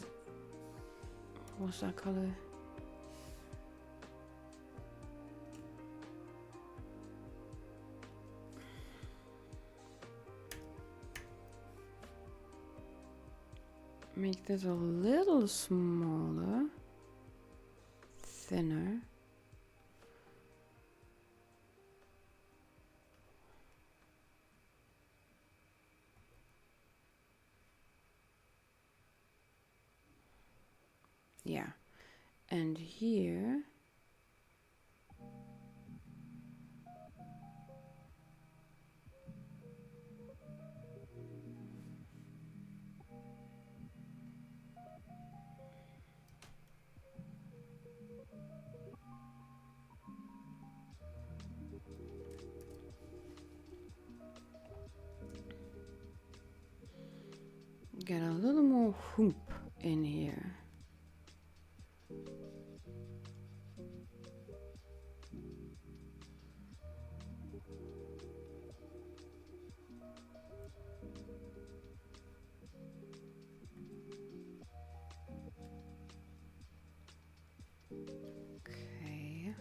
what's that color? Make this a little smaller, thinner. Yeah, And here. Get a little more hoop in here. Okay.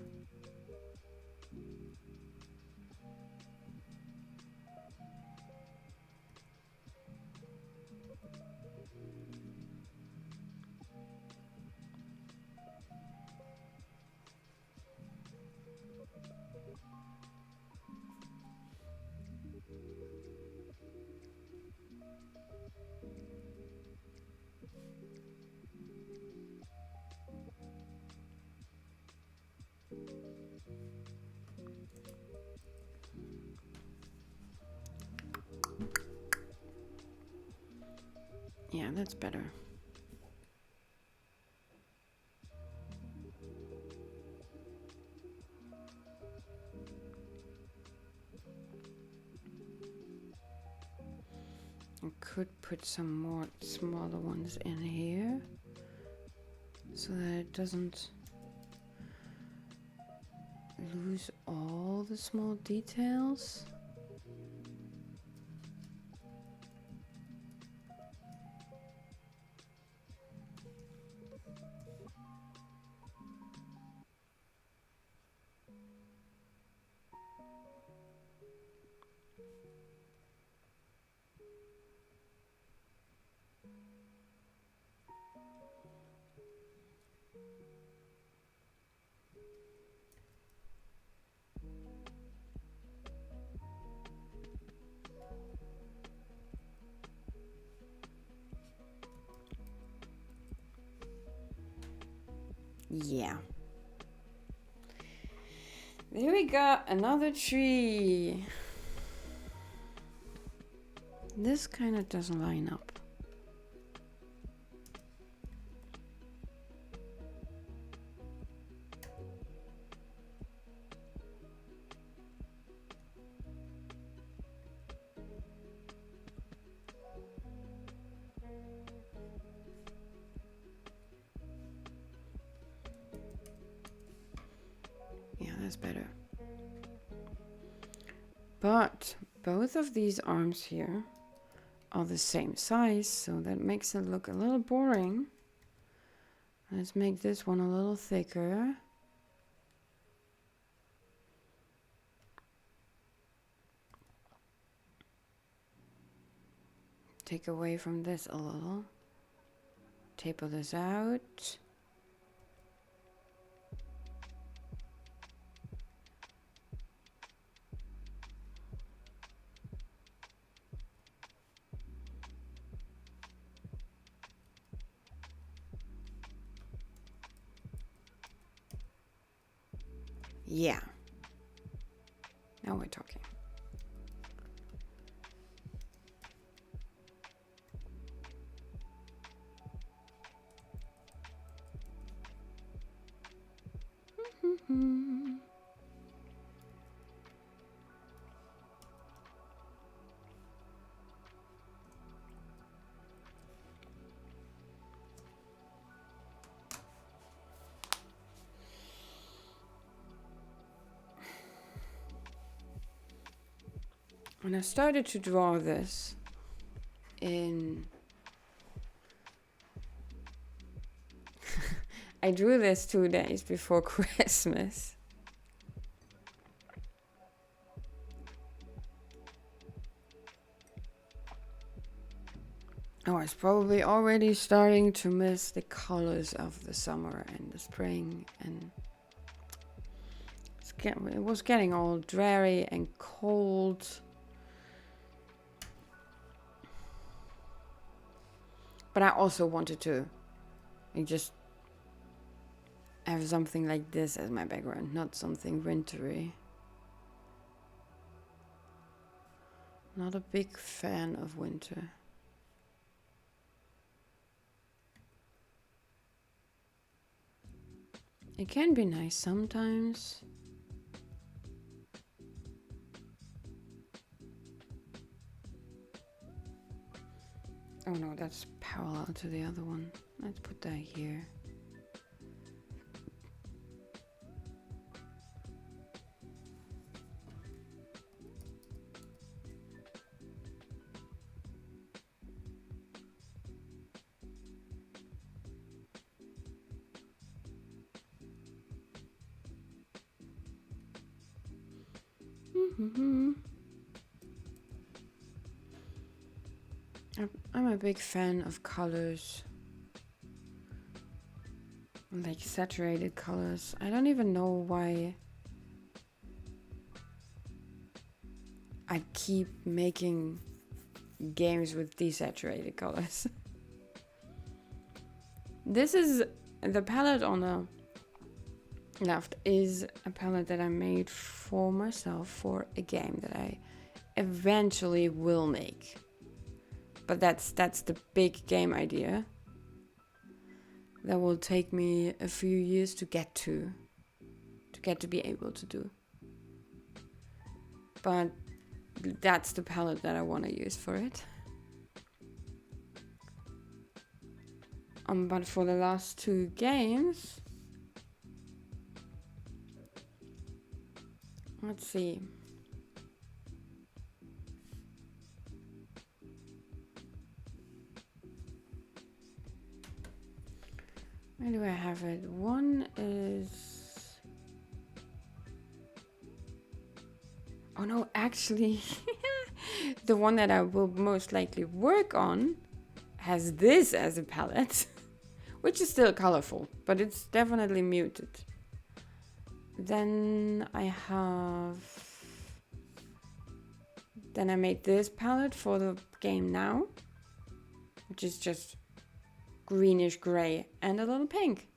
Yeah, that's better. I could put some more smaller ones in here so that it doesn't lose all the small details. Yeah. There we go, another tree. This kind of doesn't line up. Yeah, that's better. But both of these arms here are the same size, so that makes it look a little boring. Let's make this one a little thicker. Take away from this a little. Taper this out. Yeah. Now we're talking. When I started to draw this I drew this 2 days before Christmas. I was probably already starting to miss the colors of the summer and the spring, and it was getting all dreary and cold. But I also wanted to just have something like this as my background, not something wintry. Not a big fan of winter. It can be nice sometimes. Oh no, that's parallel to the other one. Let's put that here. I'm a big fan of colors. Like saturated colors. I don't even know why I keep making games with desaturated colors. This is the palette on the left is a palette that I made for myself for a game that I eventually will make. But that's the big game idea. That will take me a few years to get to be able to do. But that's the palette that I want to use for it. But for the last two games, let's see. Where do I have it? One is... Oh no, actually, the one that I will most likely work on has this as a palette, which is still colorful, but it's definitely muted. Then I made this palette for the game now, which is just greenish gray and a little pink.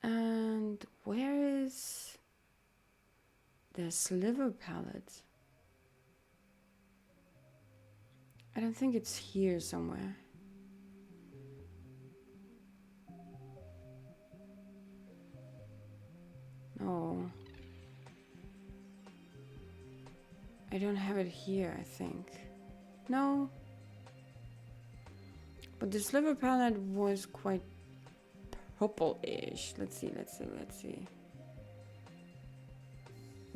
And where is the sliver palette? I don't think it's here somewhere. No. I don't have it here, I think. No. But the sliver palette was quite purple-ish. Let's see.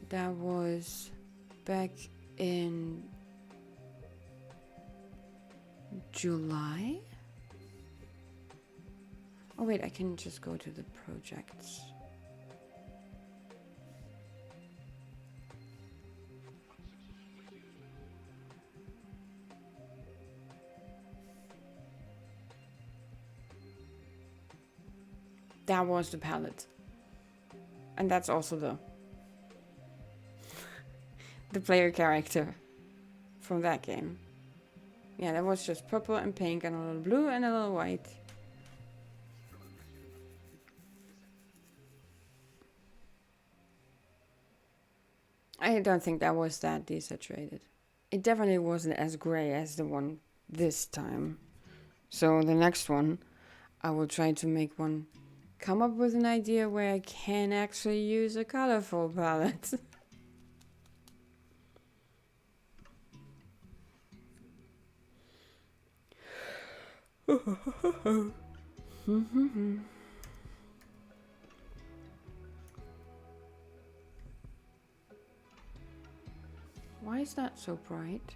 That was back in July? Oh wait, I can just go to the projects. That was the palette. And that's also the player character from that game. Yeah, that was just purple and pink and a little blue and a little white. I don't think that was that desaturated. It definitely wasn't as gray as the one this time. So the next one, I will try to make one, come up with an idea where I can actually use a colorful palette. Why is that so bright?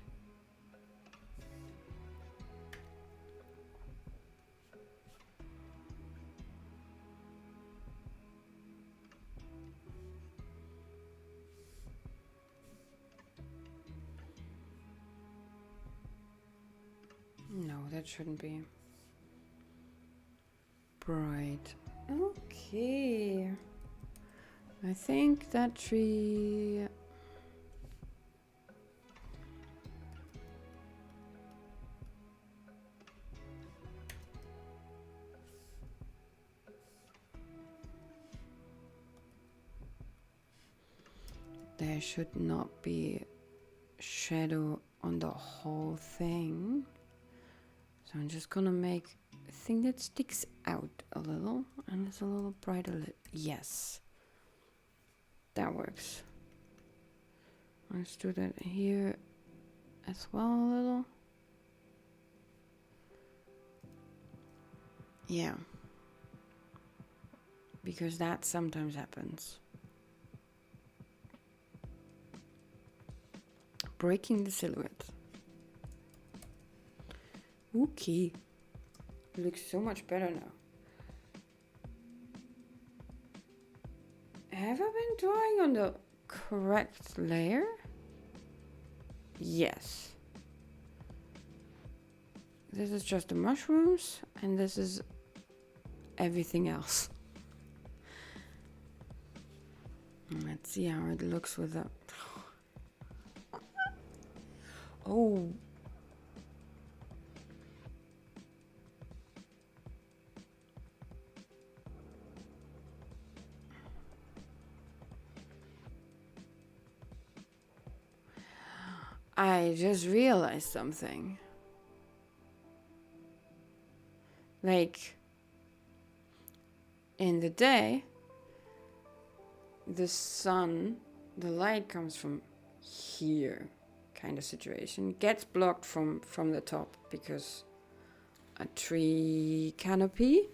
No, that shouldn't be bright. Okay. I think that tree... there should not be shadow on the whole thing. So I'm just gonna make a thing that sticks out a little and it's a little brighter. Yes, that works. Let's do that here as well a little. Yeah, because that sometimes happens. Breaking the silhouette. Okay, it looks so much better now. Have I been drawing on the correct layer? Yes. This is just the mushrooms and this is everything else. Let's see how it looks with the... Oh. I just realized something. Like, in the day, the sun, the light comes from here, kind of situation. Gets blocked from the top because a tree canopy.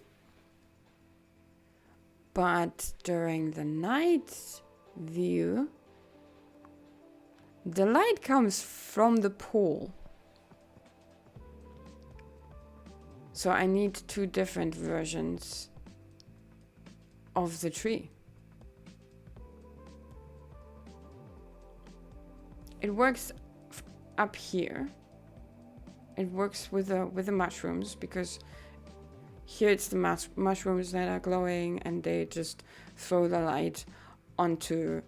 But during the night view, the light comes from the pool. So I need two different versions of the tree. It works up here. It works with the mushrooms because here it's the mushrooms that are glowing and they just throw the light onto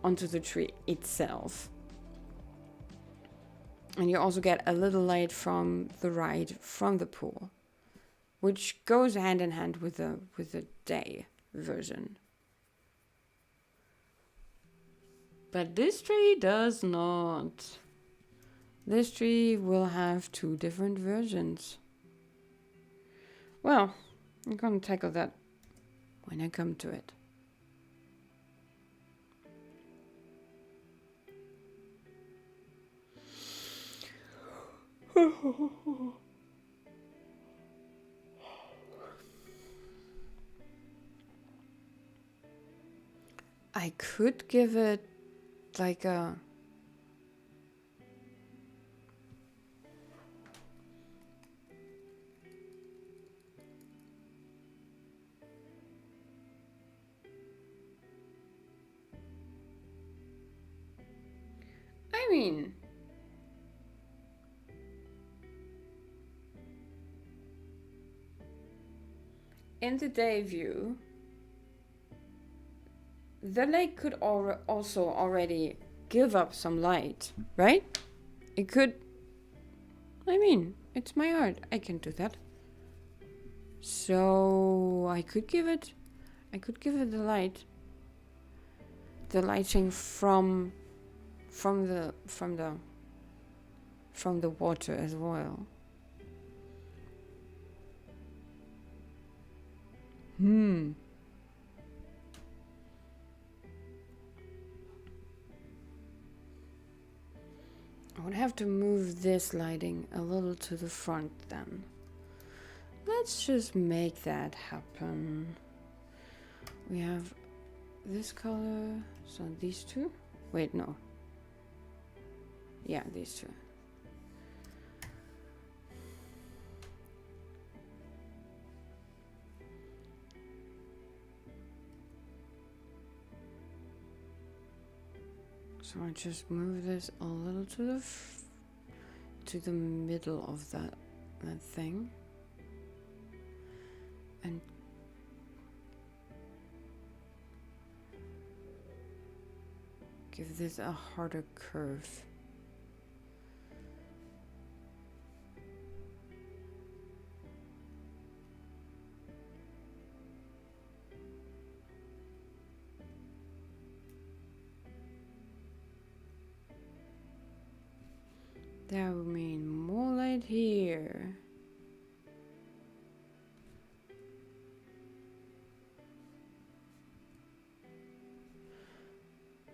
the tree itself. And you also get a little light from the right from the pool, which goes hand in hand with the day version. But this tree does not. This tree will have two different versions. Well, I'm gonna tackle that when I come to it. I could give it like a... I mean... in the day view, the lake could also already give up some light, right? It could... I mean, it's my art. I can do that. So I could give it the light. The lighting from the water as well. I would have to move this lighting a little to the front then. Let's just make that happen. We have this color, so these two. Wait, no. Yeah, these two. So I just move this a little to the middle of that thing, and give this a harder curve. That would mean more light here.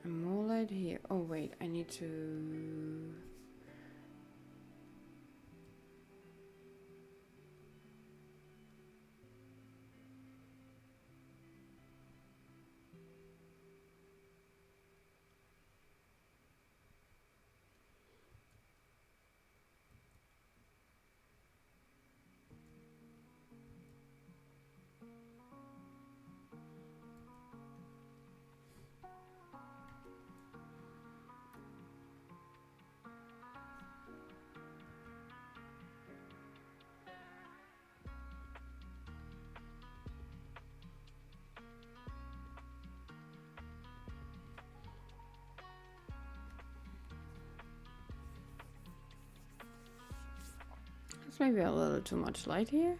And more light here. Oh wait, I need to... It's maybe a little too much light here.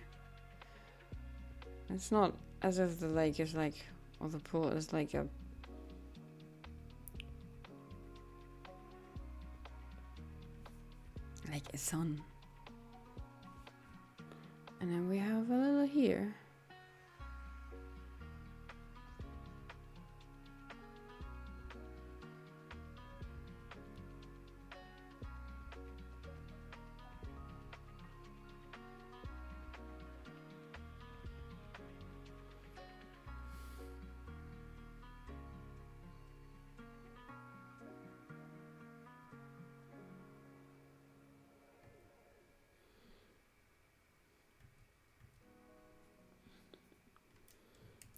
It's not as if the lake is like, or the pool is like a... like a sun. And then we have a little here.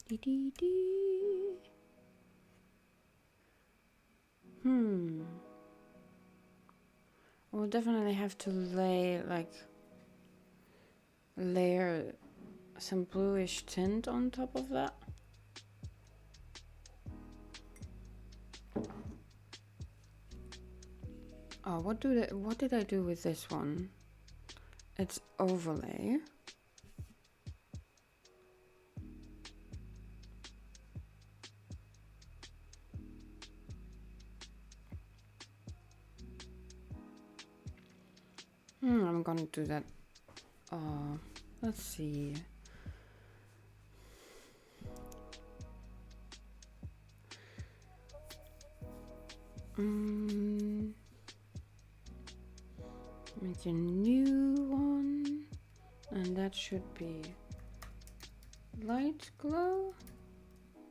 Dee dee dee. We'll definitely have to layer some bluish tint on top of that. Oh, what did I do with this one? It's overlay. I'm gonna do that. Let's see. Make a new one, and that should be light glow,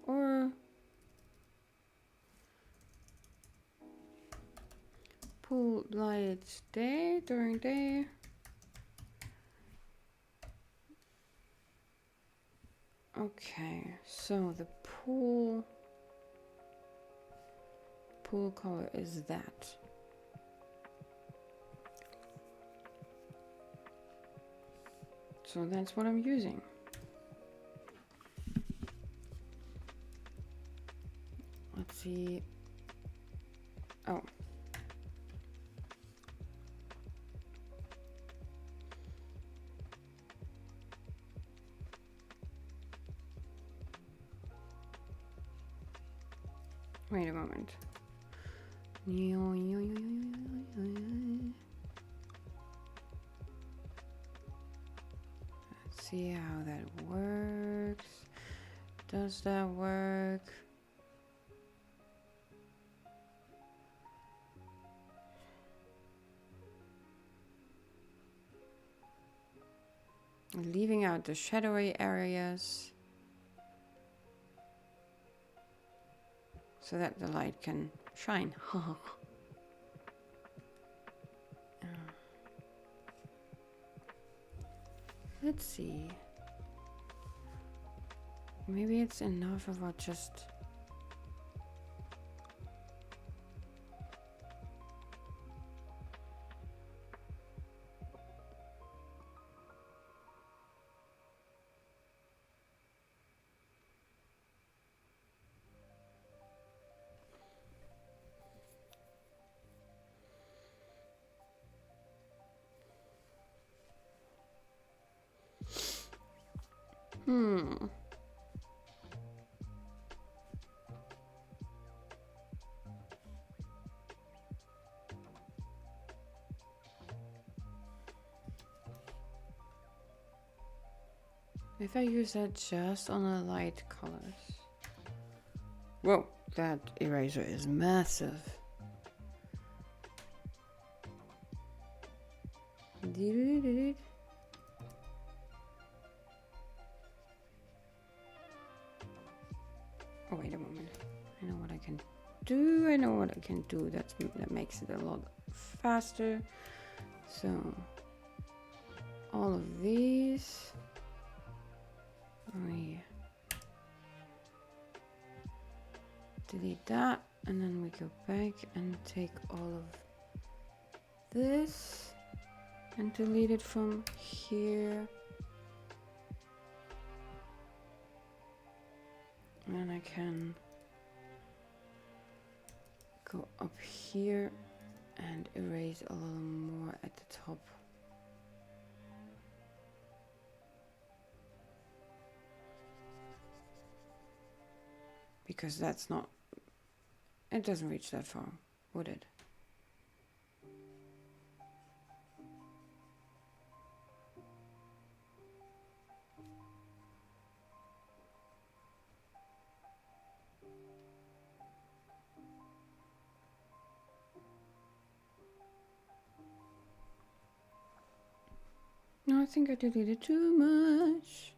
or pool light day during day. Okay, so the pool color is that. So that's what I'm using. Let's see. Oh. Wait a moment. Let's see how that works. Does that work? Leaving out the shadowy areas so that the light can shine. Let's see. Maybe it's enough of what just... If I use that just on the light colors. Whoa, that eraser is massive. Oh, wait a moment. I know what I can do. I know what I can do. That makes it a lot faster. So, all of these. We delete that, and then we go back and take all of this and delete it from here. And I can go up here and erase a little more at the top. Because that's not, it doesn't reach that far, would it? No, I think I deleted too much.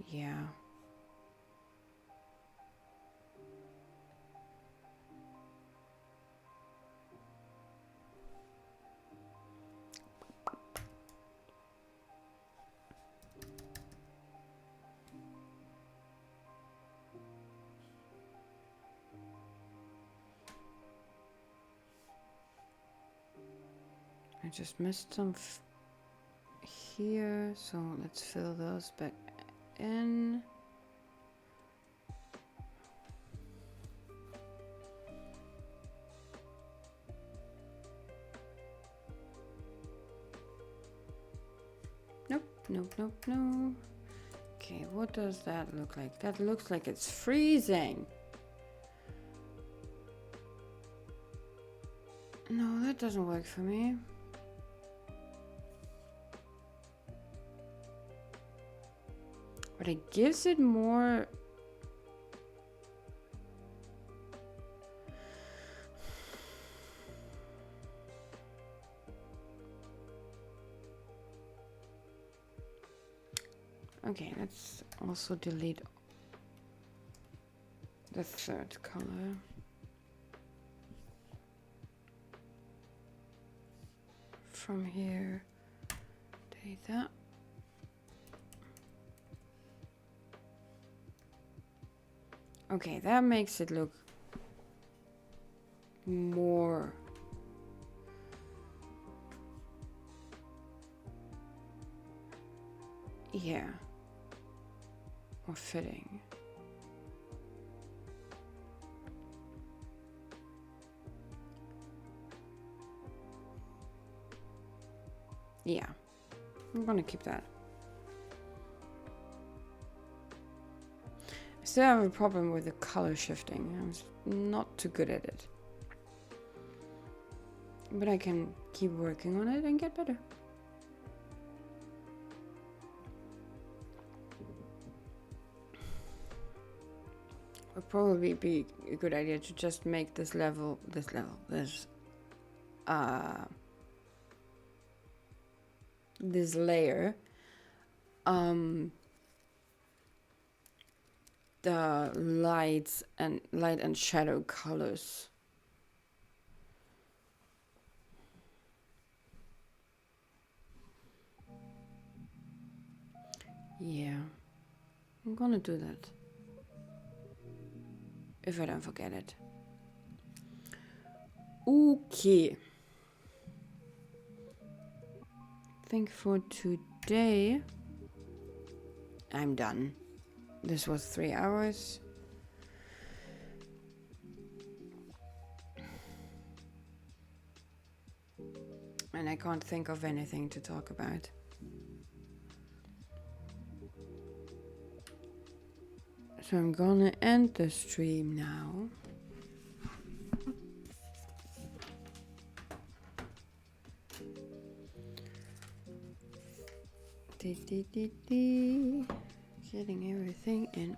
Yeah. I just missed some here, so let's fill those back in. Nope, nope, nope, no. Okay, what does that look like? That looks like it's freezing. No, that doesn't work for me. But it gives it more. Okay, let's also delete the third color. From here, delete that. Okay, that makes it look more more fitting. Yeah, I'm gonna keep that. I still have a problem with the color shifting. I'm not too good at it. But I can keep working on it and get better. Would probably be a good idea to just make this layer the light and shadow colors. Yeah, I'm gonna do that if I don't forget it. Okay, I think for today I'm done. This was 3 hours. And I can't think of anything to talk about. So I'm gonna end the stream now. Getting everything in